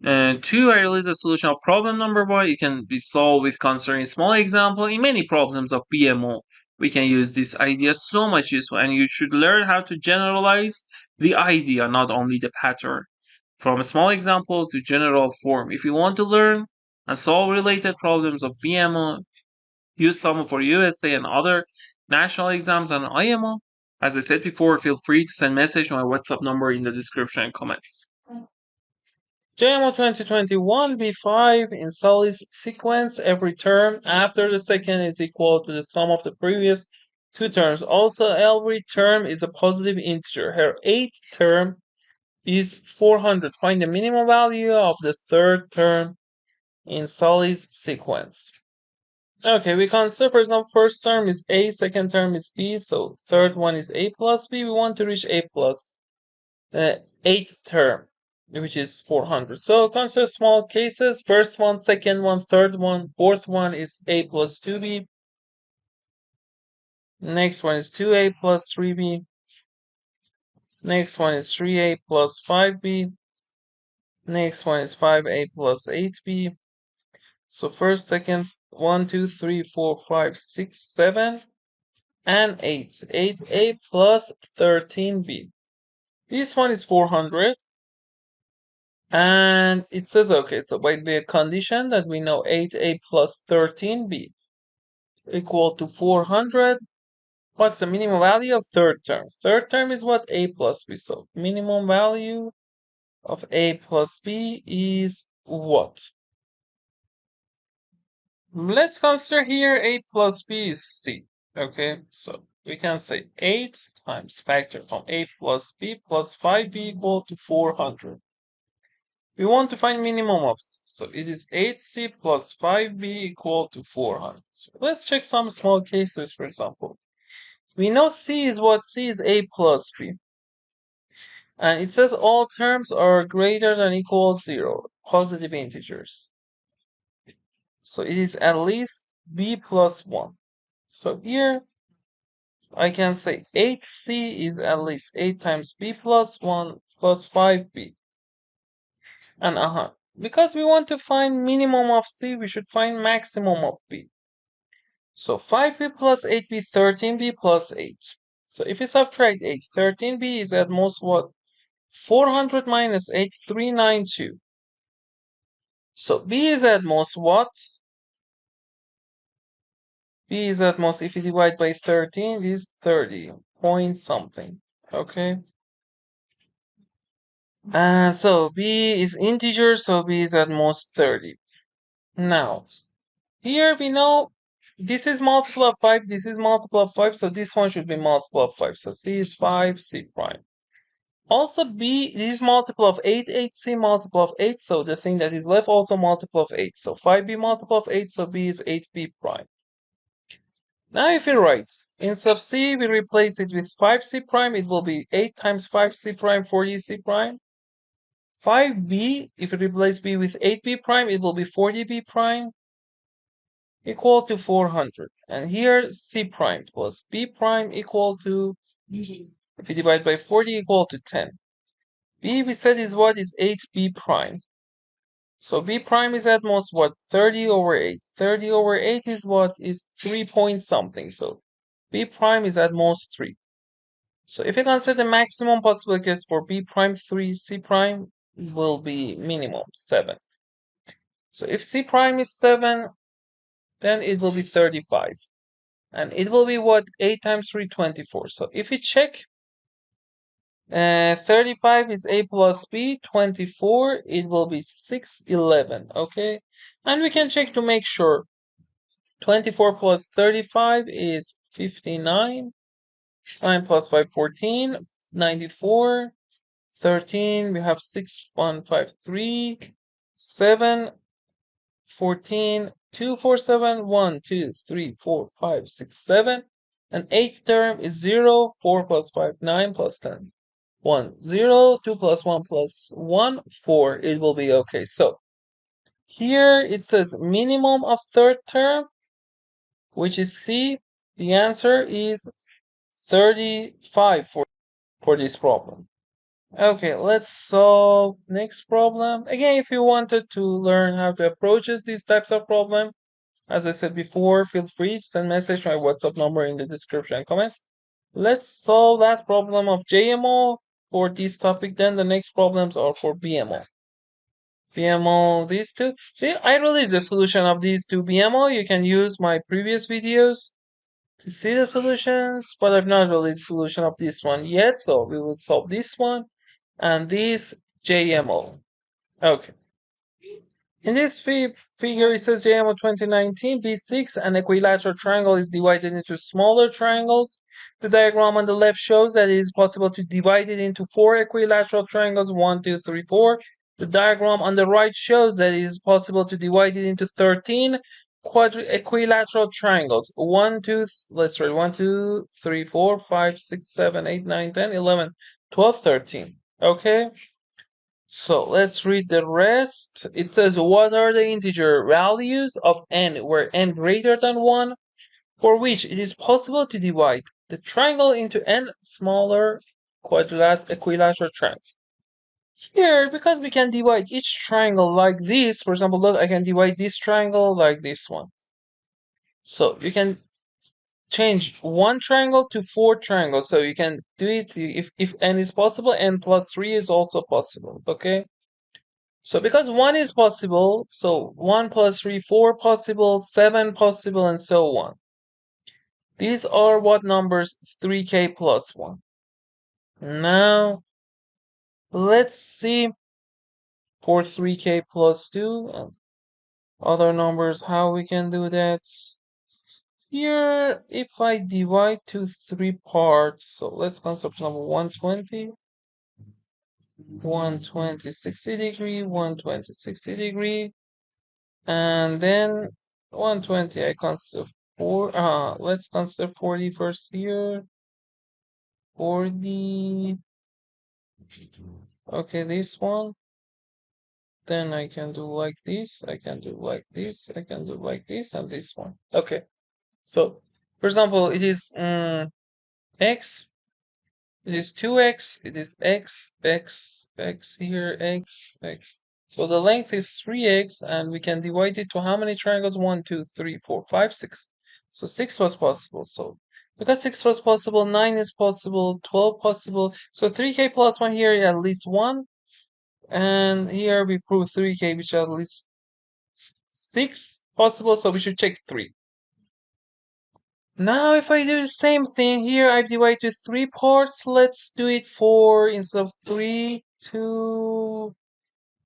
2, I released a solution of problem number 1. It can be solved with considering a small example. In many problems of BMO, we can use this idea, so much useful, and you should learn how to generalize the idea, not only the pattern, from a small example to general form. If you want to learn and solve related problems of BMO, use some for USA and other national exams and IMO, As I said before, feel free to send message to my WhatsApp number in the description and comments. JMO 2021 B5 in solid sequence. Every term after the second is equal to the sum of the previous two terms. Also, every term is a positive integer. Her eighth term is 400. Find the minimum value of the third term in solid sequence. Okay, we consider, for example, first term is A, second term is B, so third one is A plus B. We want to reach A plus eighth term, which is 400. So consider small cases. First one, second one, third one, fourth one is A plus 2B. Next one is 2A plus 3B. Next one is 3A plus 5B. Next one is 5A plus 8B. So first, second, 1, 2, 3, 4, 5, 6, 7, and 8. 8A plus 13B. This one is 400. And it says, okay, so by the condition that we know 8A plus 13B equal to 400, what's the minimum value of third term? Third term is what? A plus B. So minimum value of A plus B is what? Let's consider here A plus B is C. Okay, so we can say 8 times factor from A plus B plus 5B equal to 400. We want to find minimum of C. So it is 8C plus 5B equal to 400. So let's check some small cases, for example. We know C is what? C is A plus B. And it says all terms are greater than equal 0, positive integers. So it is at least B plus 1. So here I can say 8C is at least 8 times B plus 1 plus 5B. And because we want to find minimum of C, we should find maximum of B. So 5B plus 8B, 13B plus 8. So if we subtract 8, 13B is at most what? 400 minus 8, 392. So B is at most what? B is at most, if you divide by 13, is 30 point something. Okay. And so B is integer, so B is at most 30. Now, here we know this is multiple of 5, this is multiple of 5, so this one should be multiple of 5. So C is 5, C prime. Also B, this is multiple of 8, 8C multiple of 8, so the thing that is left also multiple of 8. So 5B multiple of 8, so B is 8B prime. Now if we write, instead of C, we replace it with 5C prime, it will be 8 times 5C prime, 40C prime. 5B, if we replace B with 8B prime, it will be 40B prime equal to 400. And here C prime plus B prime equal to, if we divide by 40, equal to 10. B we said is what? Is 8B prime. So B prime is at most what? 30 over 8. 30 over 8 is what? Is 3 point something. So B prime is at most 3. So if you consider the maximum possible case for B prime 3, C prime will be minimum 7. So if C prime is 7, then it will be 35. And it will be what? 8 times 3, 24. So if we check, 35 is A plus B, 24, it will be 6, 11, okay? And we can check to make sure. 24 plus 35 is 59. 9 plus 5, 14. 94. 13, we have 6, 1, 5, 3. 7, 14, 2, 4, 7, 1, 2, 3, 4, 5, 6, 7. And eighth term is 0, 4 plus 5, 9 plus 10. 1, 0, 2 plus 1 plus 1, 4. It will be okay. So here it says minimum of third term, which is C. The answer is 35 for this problem. Okay, let's solve next problem. Again, if you wanted to learn how to approach these types of problem, as I said before, feel free to send message to my WhatsApp number in the description and comments. Let's solve last problem of JMO for this topic. Then the next problems are for BMO. BMO, these two. I released the solution of these two BMO. You can use my previous videos to see the solutions, but I've not released the solution of this one yet, so we will solve this one and this JMO. Okay. In this figure, it says JMO 2019 B6, an equilateral triangle is divided into smaller triangles. The diagram on the left shows that it is possible to divide it into 4 equilateral triangles, 1, 2, 3, 4. The diagram on the right shows that it is possible to divide it into 13 equilateral triangles. 1, 2, let's try 1, 2, 3, 4, 5, 6, 7, 8, 9, 10, 11, 12, 13. Okay? So let's read the rest. It says, what are the integer values of n where n greater than 1, for which it is possible to divide the triangle into n smaller equilateral triangles? Here, because we can divide each triangle like this, for example, look, I can divide this triangle like this one. So you can change one triangle to 4 triangles. So you can do it if n is possible, n plus 3 is also possible, okay? So because 1 is possible, so 1 plus 3, 4 possible, 7 possible, and so on. These are what numbers? 3k plus 1. Now, let's see for 3k plus 2 and other numbers how we can do that. Here, if I divide to 3 parts, so let's consider number 120, 120, 60 degree, 120, 60 degree, and then 120 I consider 4, let's consider 40 first here. 40, okay, this one. Then I can do like this, I can do like this, I can do like this, and this one. Okay, so for example, it is x, it is 2x, it is x, x, x here, x, x. So the length is 3x, and we can divide it to how many triangles? 1, 2, 3, 4, 5, 6. So 6 was possible. So because 6 was possible, 9 is possible, 12 possible. So 3k plus 1 here at least 1. And here we prove 3k, which at least 6 possible. So we should check 3. Now if I do the same thing here, I divide to 3 parts. Let's do it for, instead of 3, 2,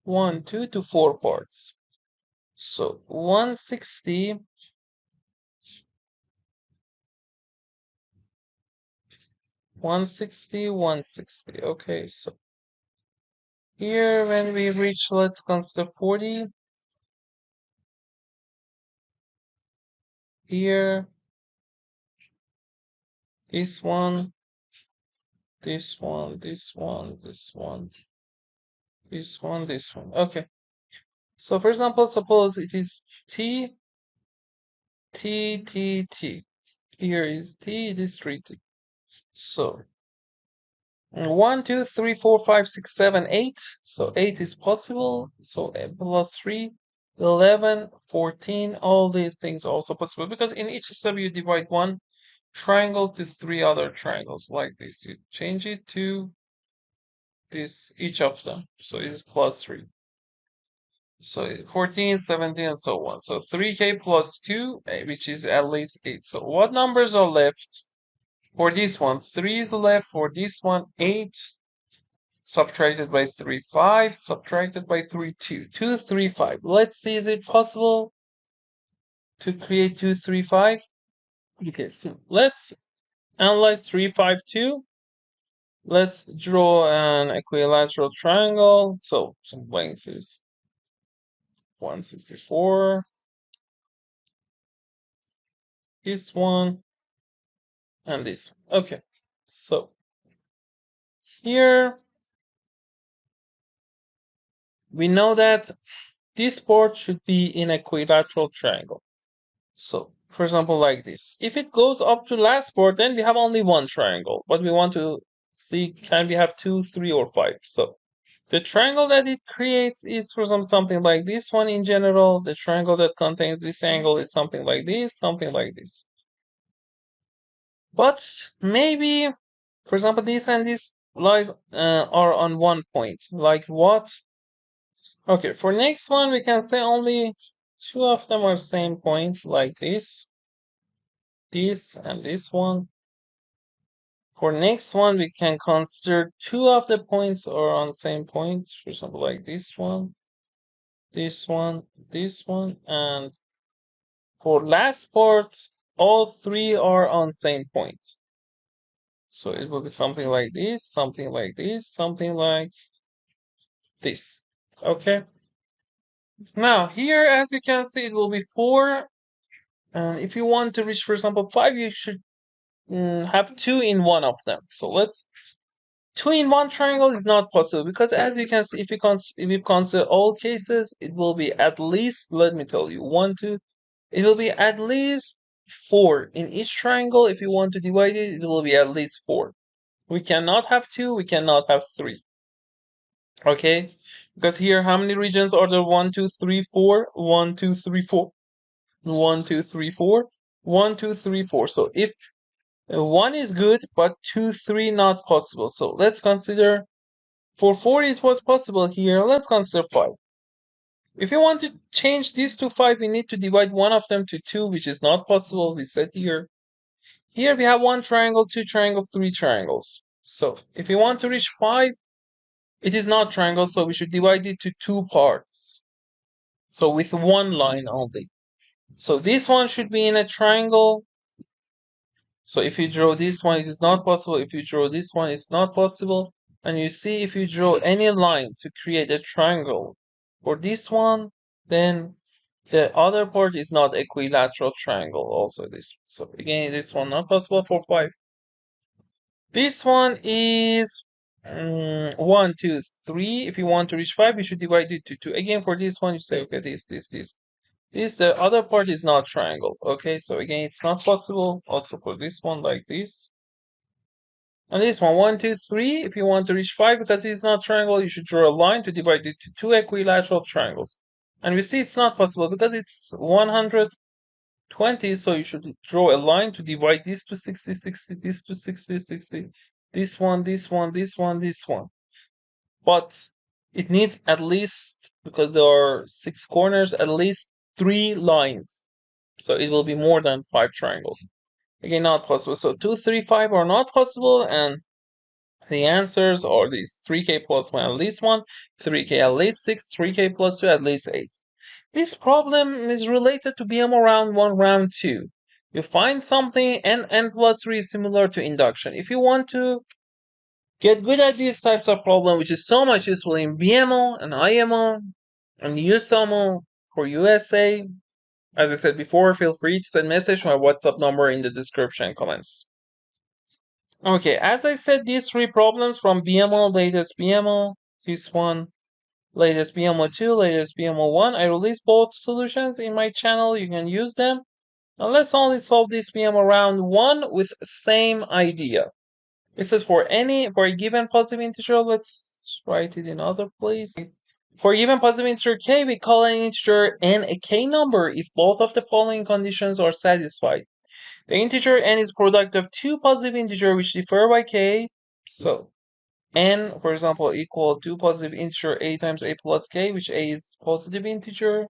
1, 2 to 4 parts. So 160, 160, 160. Okay, so here when we reach, let's consider 40. Here, this one, this one, this one, this one, this one, this one. Okay. So for example, suppose it is T, T, T, T. Here is T, it is 3T. So 1, 2, 3, 4, 5, 6, 7, 8. So 8 is possible. So plus 3, 11, 14. All these things are also possible because in each step you divide one triangle to 3 other triangles like this. You change it to this, each of them. So it is plus 3. So 14, 17, and so on. So 3k plus 2, which is at least 8. So what numbers are left? For this one, 3 is left. For this one, 8. Subtracted by 3, 5. Subtracted by 3, 2. 2, 3, 5. Let's see, is it possible to create 2, 3, 5? Okay, so let's analyze 3, 5, 2. Let's draw an equilateral triangle. So some length is 164. This one and this one. Okay, so here we know that this part should be in a equilateral triangle. So for example, like this. If it goes up to last part, then we have only one triangle. But we want to see, can we have 2, 3, or 5? So the triangle that it creates is, for example, something like this one in general. The triangle that contains this angle is something like this, something like this. But maybe, for example, this and this lies are on one point. Like what? Okay, for next one, we can say only 2 of them are same point, like this this and this one. For next one, we can consider two of the points are on the same point. For example, like this one, this one, this one, and for last part, all three are on same point. So it will be something like this, something like this, something like this. Okay. Now here, as you can see, it will be 4. If you want to reach, for example, 5, you should have 2 in one of them. So let's 2 in one triangle is not possible because, as you can see, if we consider all cases, it will be at least, let me tell you, 1, 2. It will be at least 4 in each triangle. If you want to divide it, it will be at least 4. We cannot have 2. We cannot have 3. Okay, because here, how many regions are there? 1, 2, 3, 4. 1, 2, 3, 4. 1, 2, 3, 4. 1, 2, 3, 4. So if 1 is good, but 2, 3 not possible. So let's consider for 4 it was possible here. Let's consider 5. If you want to change these to 5, we need to divide one of them to 2, which is not possible. We said here. Here we have 1 triangle, 2 triangles, 3 triangles. So if we want to reach 5, it is not triangle, so we should divide it to 2 parts. So with 1 line only. So this one should be in a triangle. So if you draw this one, it is not possible. If you draw this one, it's not possible. And you see, if you draw any line to create a triangle for this one, then the other part is not equilateral triangle. Also this. So again, this one not possible for 5. This one is 1, 2, 3. If you want to reach 5, you should divide it to 2. Again, for this one, you say, okay, this. This, the other part is not triangle. Okay, so again, it's not possible. Also for this one, like this. And this one, 1, 2, 3. If you want to reach 5, because it's not triangle, you should draw a line to divide it to 2 equilateral triangles. And we see it's not possible because it's 120, so you should draw a line to divide this to 60, 60, this to 60, 60, this one, this one, this one, this one. But it needs at least, because there are 6 corners, at least 3 lines. So it will be more than 5 triangles. Again, not possible. So 2, 3, 5 are not possible, and the answers are these: 3k plus 1 at least 1, 3k at least 6, 3k plus 2 at least 8. This problem is related to BMO round 1, round 2. You find something and n plus 3 is similar to induction. If you want to get good at these types of problem, which is so much useful in BMO and IMO and USMO for USA, as I said before, feel free to send message to my WhatsApp number in the description comments. Okay, as I said, these 3 problems from BMO, latest BMO, this one, latest BMO 2, latest BMO 1, I released both solutions in my channel. You can use them. Now let's only solve this BMO round 1 with same idea. It says for a given positive integer, let's write it in other place. For a given positive integer k, we call an integer n a k number if both of the following conditions are satisfied. The integer n is product of 2 positive integers which differ by k. So n, for example, equal to positive integer a times a plus k, which a is positive integer.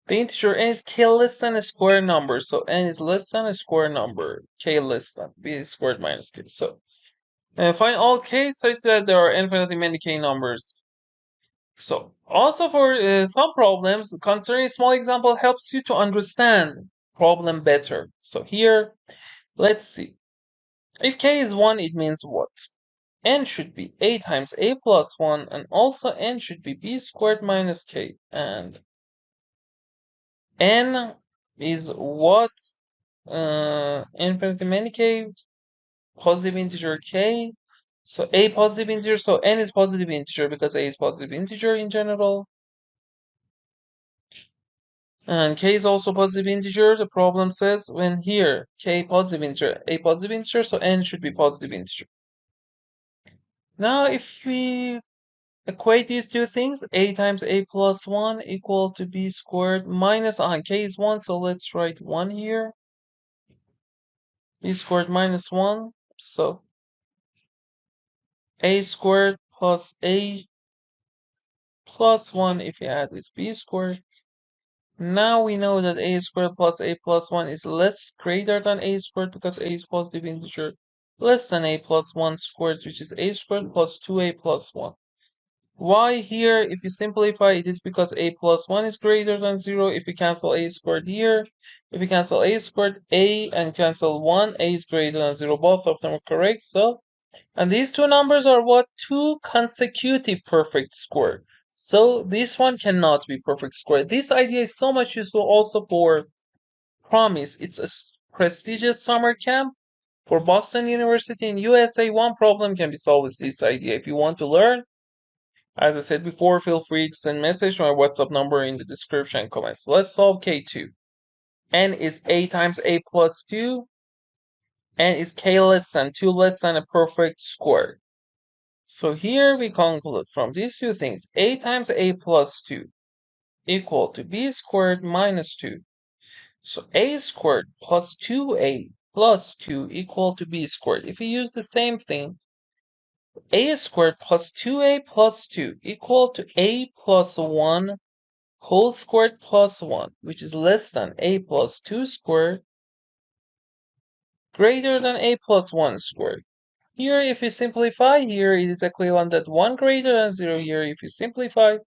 The integer n is k less than a square number, so n is less than a square number, k less than b squared minus k. So find all k such that there are infinitely many k numbers. So also for some problems, considering a small example helps you to understand problem better. So here, let's see. If k is 1, it means what? N should be a times a plus 1, and also n should be b squared minus k. And n is what? Infinitely many k, positive integer k. So a positive integer, so n is positive integer because a is positive integer in general. And k is also positive integer. The problem says when here k positive integer, a positive integer, so n should be positive integer. Now if we equate these two things, a times a plus 1 equal to b squared minus, k is 1, so let's write 1 here. B squared minus 1, so a squared plus a plus 1, if you add, is b squared. Now we know that a squared plus a plus 1 is less greater than a squared because a is positive integer, less than a plus 1 squared, which is a squared plus 2a plus 1. Why here? If you simplify, it is because a plus 1 is greater than 0. If you cancel a squared here, if you cancel a squared, a and cancel 1, a is greater than 0. Both of them are correct. So, and these two numbers are what? Two consecutive perfect square. So this one cannot be perfect square. This idea is so much useful also for Promise. It's a prestigious summer camp for Boston University in USA. One problem can be solved with this idea. If you want to learn, as I said before, feel free to send message to my WhatsApp number in the description and comments. Let's solve K2. N is a times a plus 2. N is k less than 2 less than a perfect square. So here we conclude from these two things, a times a plus 2 equal to b squared minus 2. So a squared plus 2a plus 2 equal to b squared. If we use the same thing, a squared plus 2a plus 2 equal to a plus 1 whole squared plus 1, which is less than a plus 2 squared, greater than a plus 1 squared. Here, if you simplify, here it is equivalent that 1 greater than 0. Here, if you simplify,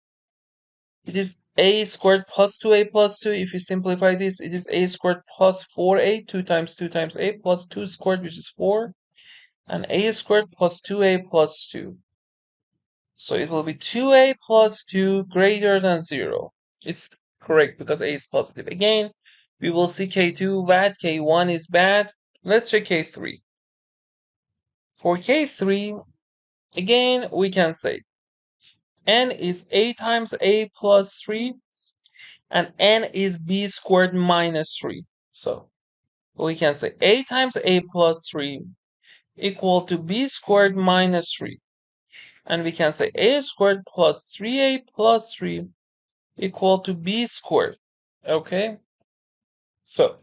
it is a squared plus 2a plus 2. If you simplify this, it is a squared plus 4a, 2 times 2 times a plus 2 squared, which is 4, and a squared plus 2a plus 2. So it will be 2a plus 2 greater than 0. It's correct because a is positive. Again, we will see K2 bad, K1 is bad. Let's check K3. For K3, again, we can say n is a times a plus 3, and n is b squared minus 3. So we can say a times a plus 3 equal to b squared minus 3. And we can say a squared plus 3a plus 3 equal to b squared. Okay? So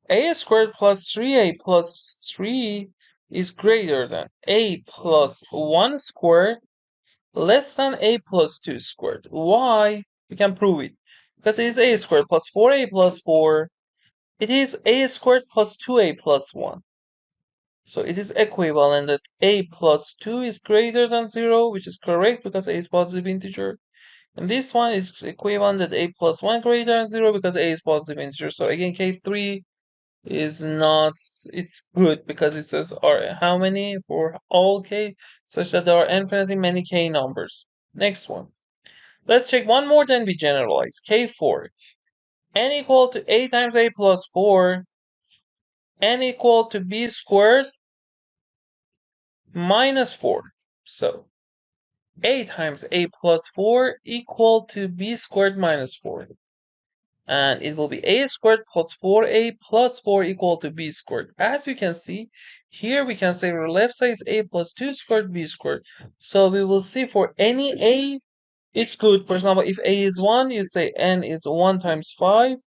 a squared plus 3a plus 3 is greater than a plus 1 squared less than a plus 2 squared. Why? We can prove it. Because it is a squared plus 4a plus 4. It is a squared plus 2a plus 1. So it is equivalent that a plus 2 is greater than 0, which is correct because a is positive integer. And this one is equivalent that a plus 1 greater than 0 because a is positive integer. So again, K3 is not, it's good because it says are how many for all k, such that there are infinitely many k numbers. Next one. Let's check one more, then we generalize. K4. N equal to a times a plus 4. N equal to b squared minus 4. So a times a plus 4 equal to b squared minus 4. And it will be a squared plus 4a plus 4 equal to b squared. As you can see, here we can say our left side is a plus 2 squared b squared. So we will see for any a, it's good. For example, if a is 1, you say n is 1 times 5,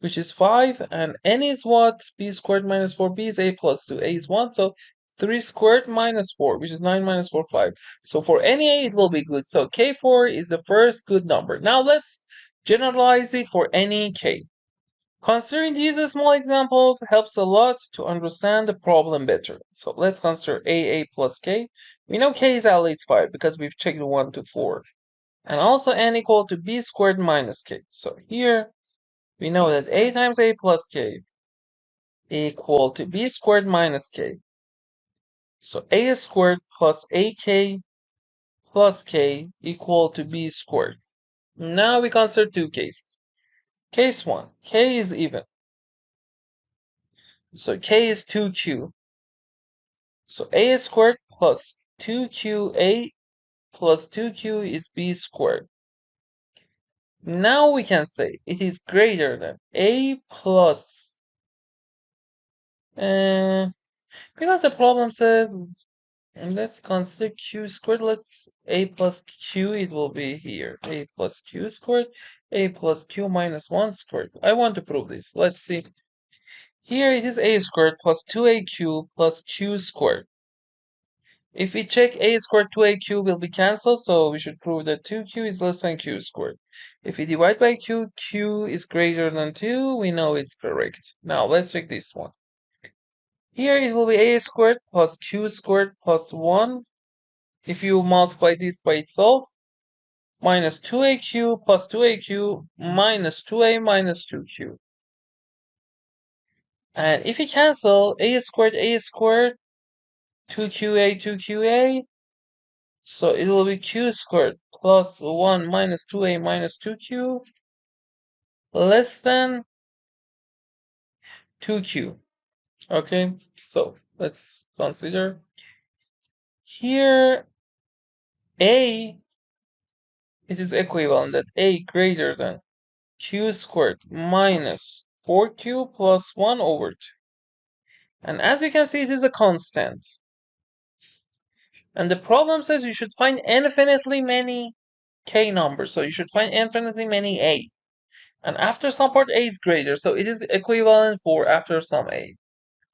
which is 5, and n is what? B squared minus 4b is a plus 2. A is 1, so 3 squared minus 4, which is 9 minus 4, 5. So for any a, it will be good. So K4 is the first good number. Now let's generalize it for any k. Considering these small examples helps a lot to understand the problem better. So let's consider a plus k. We know k is at least 5 because we've checked 1 to 4. And also n equal to b squared minus k. So here we know that a times a plus k equal to b squared minus k. So a squared plus ak plus k equal to b squared. Now we consider two cases. Case 1, k is even. So k is 2q. So a squared plus 2qa plus 2q is b squared. Now we can say it is greater than a plus, because the problem says, and let's consider q squared, let's a plus q, it will be here, a plus q squared, a plus q minus 1 squared. I want to prove this. Let's see. Here it is a squared plus 2aq plus q squared. If we check a squared 2aq will be cancelled, so we should prove that 2q is less than q squared. If we divide by q, q is greater than 2, we know it's correct. Now let's check this one. Here it will be a squared plus q squared plus 1. If you multiply this by itself, minus 2aq plus 2aq minus 2a minus 2q. And if we cancel a squared, 2qa, 2qa, so it will be q squared plus 1 minus 2a minus 2q less than 2q. Okay, so let's consider here a, it is equivalent that a greater than q squared minus 4q plus 1 over 2. And as you can see, it is a constant. And the problem says you should find infinitely many k numbers. So you should find infinitely many a. And after some part a is greater. So it is equivalent for after some a.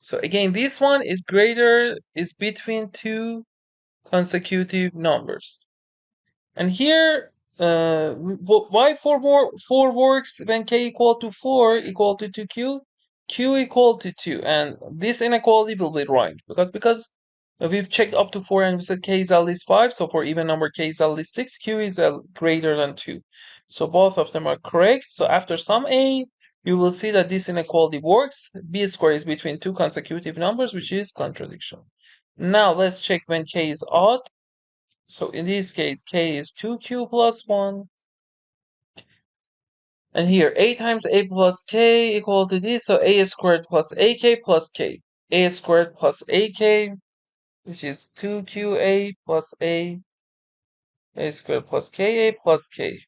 So again, this one is greater, is between two consecutive numbers. And here, why 4 works when k equal to 4 equal to 2q, q equal to 2, and this inequality will be right because we've checked up to 4 and we said k is at least 5, so for even number k is at least 6, q is greater than 2. So both of them are correct. So after sum a, you will see that this inequality works. B squared is between two consecutive numbers, which is contradiction. Now let's check when k is odd. So in this case, k is 2q plus 1. And here, a times a plus k equal to this. So a squared plus ak plus k. A squared plus ak, which is 2qa plus a squared plus ka plus k,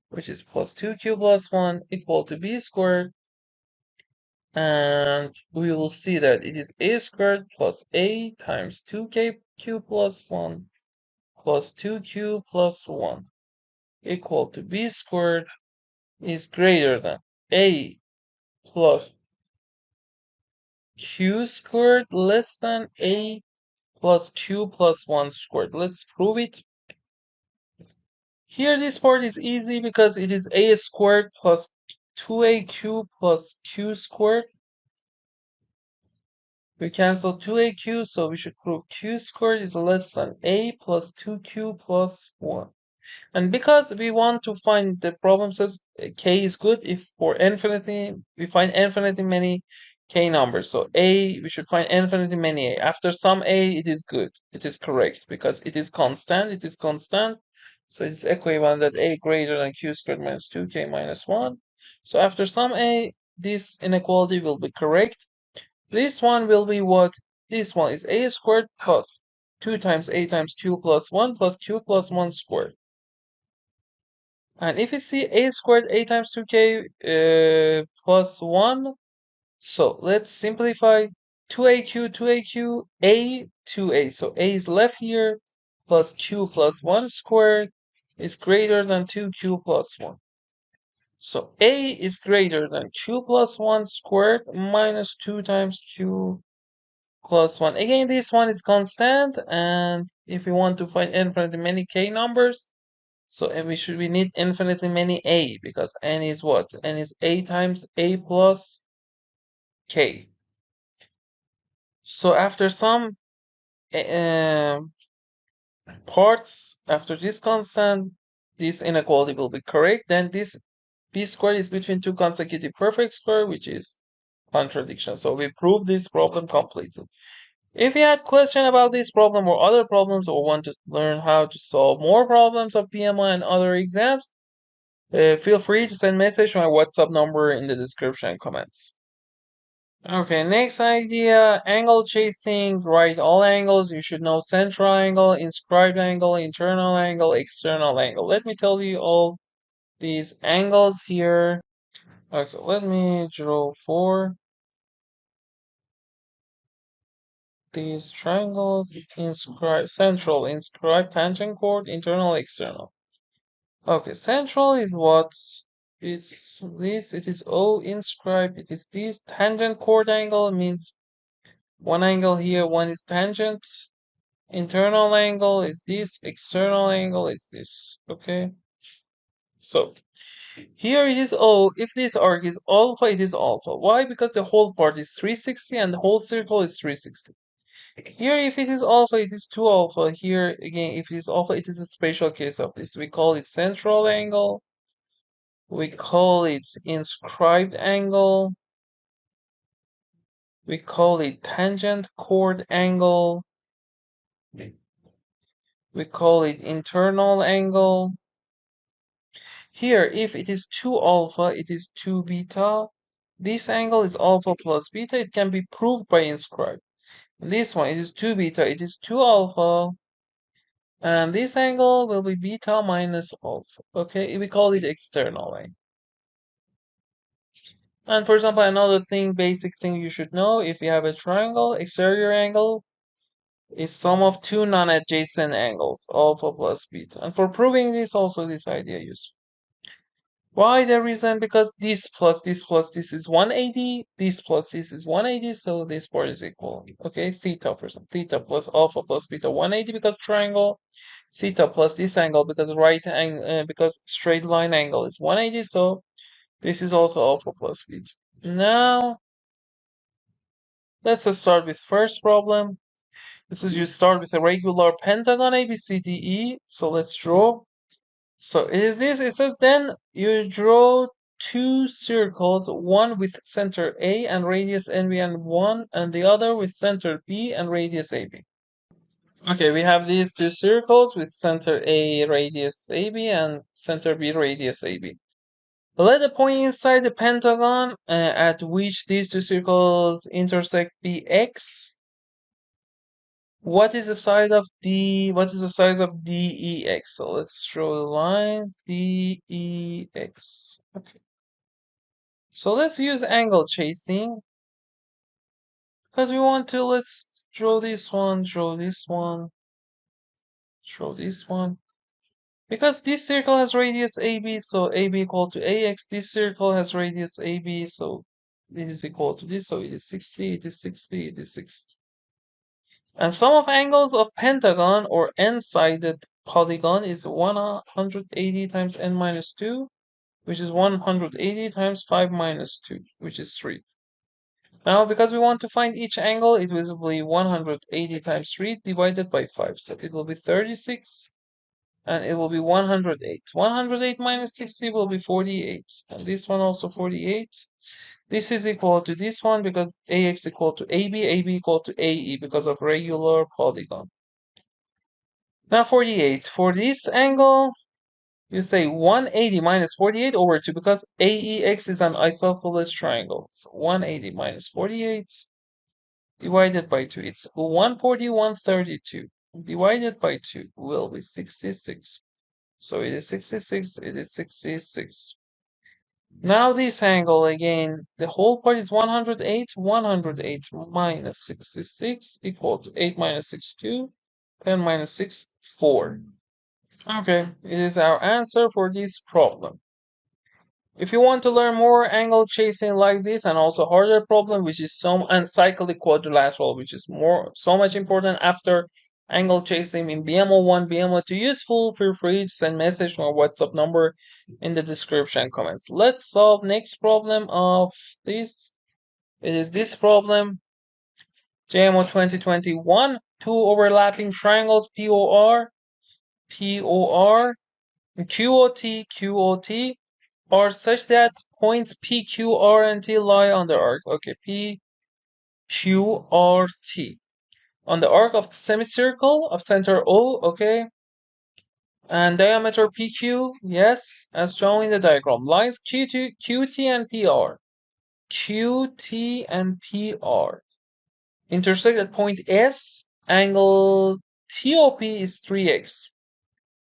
which is plus 2q plus 1 equal to b squared. And we will see that it is a squared plus a times 2kq plus 1 plus 2q plus 1 equal to b squared is greater than a plus q squared less than a plus q plus 1 squared. Let's prove it. Here this part is easy because it is a squared plus 2aq plus q squared. We cancel 2aq, so we should prove q squared is less than a plus 2q plus 1. And because we want to find, the problem says k is good if for infinity we find infinitely many k numbers. So a, we should find infinitely many a. After some a, it is good. It is correct because it is constant. It is constant. So it's equivalent that a greater than q squared minus 2k minus 1. So after some a, this inequality will be correct. This one will be what? This one is a squared plus 2 times a times q plus 1 plus q plus 1 squared. And if we see a squared, a times 2k plus 1, so let's simplify 2aq, 2aq, a, 2a. So a is left here, plus q plus 1 squared is greater than 2q plus 1. So a is greater than q plus 1 squared minus 2 times q plus 1. Again, this one is constant, and if we want to find infinitely many k numbers, so we need infinitely many a because n is what? N is a times a plus k. So after some parts, after this constant, this inequality will be correct. Then this b squared is between two consecutive perfect square, which is contradiction. So we proved this problem completely. If you had question about this problem or other problems, or want to learn how to solve more problems of PMI and other exams, feel free to send message to my WhatsApp number in the description and comments. Okay, next idea, angle chasing. Write all angles. You should know central angle, inscribed angle, internal angle, external angle. Let me tell you all these angles here. Okay, let me draw four. These triangles, inscribed, central, inscribed, tangent chord, internal, external. Okay, central is what? It's this, it is O inscribed, it is this. Tangent chord angle means One angle here, one is tangent. Internal angle is this, external angle is this, okay? So here it is O. If this arc is alpha, it is alpha. Why? Because the whole part is 360 and the whole circle is 360. Here, if it is alpha, it is 2 alpha. Here, again, if it is alpha, it is a special case of this. We call it central angle. We call it inscribed angle. We call it tangent chord angle. We call it internal angle. Here, if it is 2 alpha, it is 2 beta. This angle is alpha plus beta. It can be proved by inscribed. This one, it is 2 beta, it is 2 alpha. And this angle will be beta minus alpha. Okay, we call it external angle. And for example, another thing, basic thing you should know, if you have a triangle, exterior angle is sum of two non-adjacent angles, alpha plus beta. And for proving this, also this idea useful. Why the reason? Because this plus this plus this is 180, this plus this is 180, so this part is equal. Okay, theta for example, theta plus alpha plus beta 180 because triangle, theta plus this angle because because straight line angle is 180, so this is also alpha plus beta. Now let's start with first problem. This is you start with a regular pentagon ABCDE. So let's draw. So it is this. It says then you draw two circles, one with center A and radius NB and 1, and the other with center B and radius AB. Okay, we have these two circles with center A radius AB and center B radius AB. Let the point inside the pentagon at which these two circles intersect be x. What is the size of DEX? So let's draw the line DEX. Okay. So let's use angle chasing because we want to, let's draw this one, draw this one, draw this one. Because this circle has radius AB, so AB equal to AX. This circle has radius AB, so it is equal to this, so it is 60, it is 60, it is 60. And sum of angles of pentagon or n-sided polygon is 180 times n minus 2, which is 180 times 5 minus 2, which is 3. Now, because we want to find each angle, it will be 180 times 3 divided by 5. So it will be 36, and it will be 108. 108 minus 60 will be 48. And this one also 48. This is equal to this one because AX equal to AB, AB equal to AE because of regular polygon. Now 48. For this angle, you say 180 minus 48 over 2 because AEX is an isosceles triangle. So 180 minus 48 divided by 2. It's 140, 132. Divided by 2 will be 66. So it is 66, it is 66. Now this angle again, the whole part is 108. 108 minus 66 equal to 8 minus 6, 2. 10 minus 6, 4. Okay, it is our answer for this problem. If you want to learn more angle chasing like this and also harder problem, which is and cyclic quadrilateral, which is so much important after angle chasing in BMO1, BMO2 useful, feel free to send message to my WhatsApp number in the description comments. Let's solve next problem of this. It is this problem. JMO 2021, two overlapping triangles POR, POR, QOT, QOT are such that points P, Q, R, and T lie on the arc. Okay, P, Q, R, T. On the arc of the semicircle of center O, okay? And diameter PQ, yes, as shown in the diagram. Lines QT and PR. QT and PR. Intersect at point S. Angle TOP is 3x.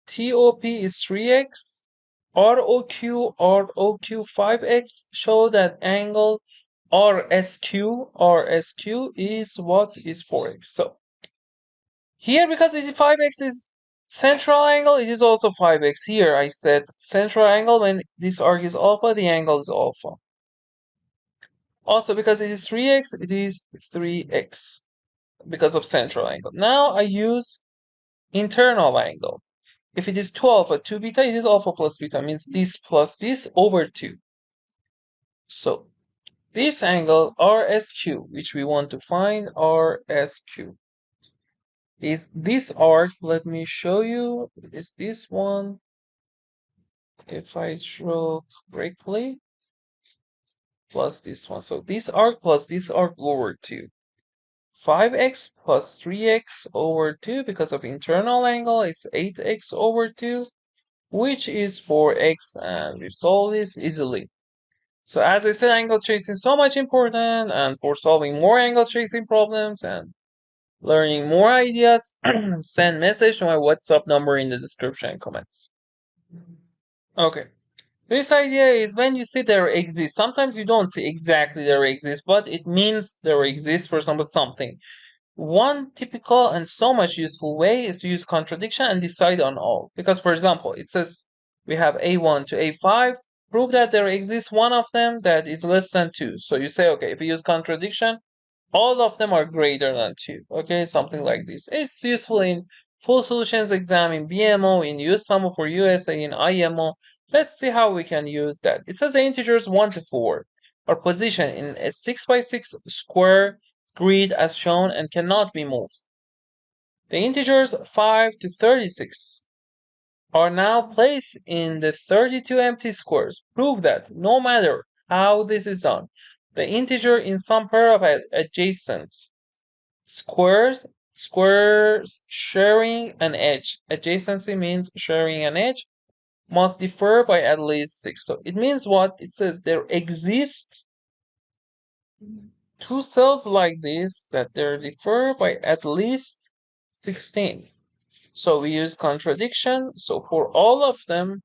TOP is 3x. ROQ, ROQ 5x show that angle RSQ is what is 4x. So here, because it is 5x is central angle, it is also 5x. Here I said central angle when this arc is alpha, the angle is alpha. Also, because it is 3x, it is 3x because of central angle. Now I use internal angle. If it is 2 alpha, 2 beta, it is alpha plus beta, means this plus this over 2. So this angle RSQ, which we want to find, RSQ, is this arc. Let me show you. It is this one. If I draw correctly, plus this one. So this arc plus this arc over 2. 5x plus 3x over 2, because of internal angle, it's 8x over 2, which is 4x, and we solve this easily. So as I said, angle tracing is so much important, and for solving more angle tracing problems and learning more ideas, send message to my WhatsApp number in the description and comments. Okay. This idea is when you see there exists, sometimes you don't see exactly there exists, but it means there exists, for example, something. One typical and so much useful way is to use contradiction and decide on all. Because, for example, it says we have A1 to A5, prove that there exists one of them that is less than 2. So you say, okay, if you use contradiction, all of them are greater than 2. Okay, something like this. It's useful in full solutions exam, in BMO, in USAMO for USA, in IMO. Let's see how we can use that. It says the integers 1 to 4 are positioned in a 6 by 6 square grid as shown and cannot be moved. The integers 5 to 36 are now placed in the 32 empty squares. Prove that no matter how this is done, the integer in some pair of adjacent squares sharing an edge. Adjacency means sharing an edge must differ by at least 6. So it means what? It says there exist two cells like this that they differ by at least 16. So we use contradiction. So for all of them,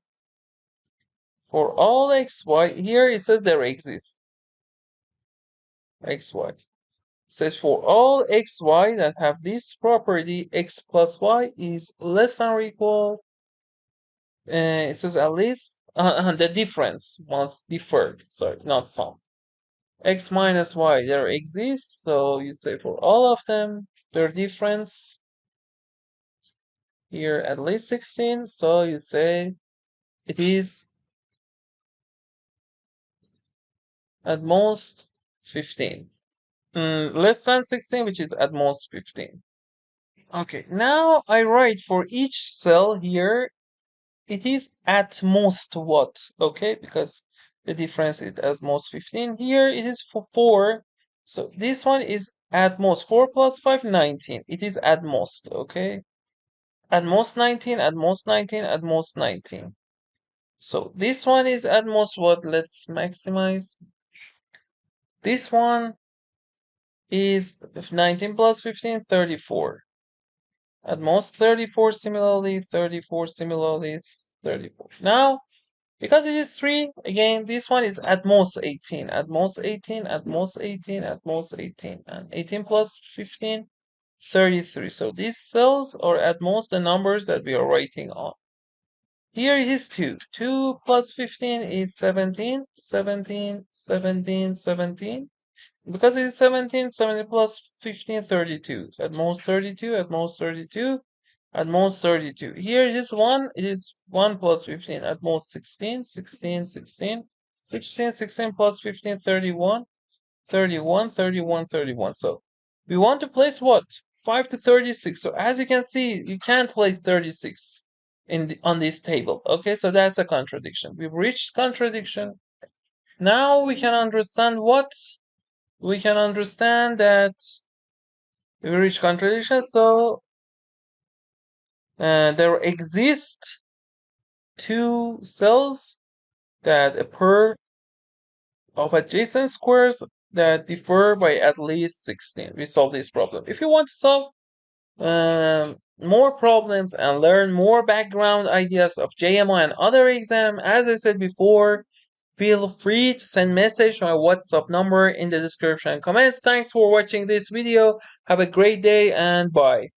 for all xy, here it says there exists xy. It says for all xy that have this property, x plus y is less than or equal. It says at least the difference must differ. Sorry, not some. X minus y there exists. So you say for all of them, their difference here at least 16. So you say it is at most 15. Less than 16, which is at most 15. Okay, now I write for each cell here, it is at most what? Okay, because the difference is at most 15. Here it is for 4. So this one is at most 4 plus 5, 19. It is at most, okay? At most 19, at most 19, at most 19. So this one is at most what? Let's maximize. This one is 19 plus 15, 34. At most 34, similarly, 34, similarly, 34. Now, because it is 3, again, this one is at most 18, at most 18, at most 18, at most 18. And 18 plus 15, 33. So these cells are at most the numbers that we are writing on. Here it is 2. 2 plus 15 is 17, 17, 17, 17. Because it is 17, 17 plus 15, 32. At most 32, at most 32, at most 32. Here it is 1, it is 1 plus 15, at most 16, 16, 16, 16, 16 plus 15, 31, 31, 31, 31. So we want to place what? 5 to 36. So as you can see, you can't place 36 on this table. Okay, so that's a contradiction. We've reached contradiction. Now we can understand what? We can understand that we reach contradiction. So there exist two cells that a pair of adjacent squares that differ by at least 16. We solve this problem. If you want to solve more problems and learn more background ideas of JMO and other exam, as I said before, feel free to send message to my WhatsApp number in the description and comments. Thanks for watching this video. Have a great day and bye.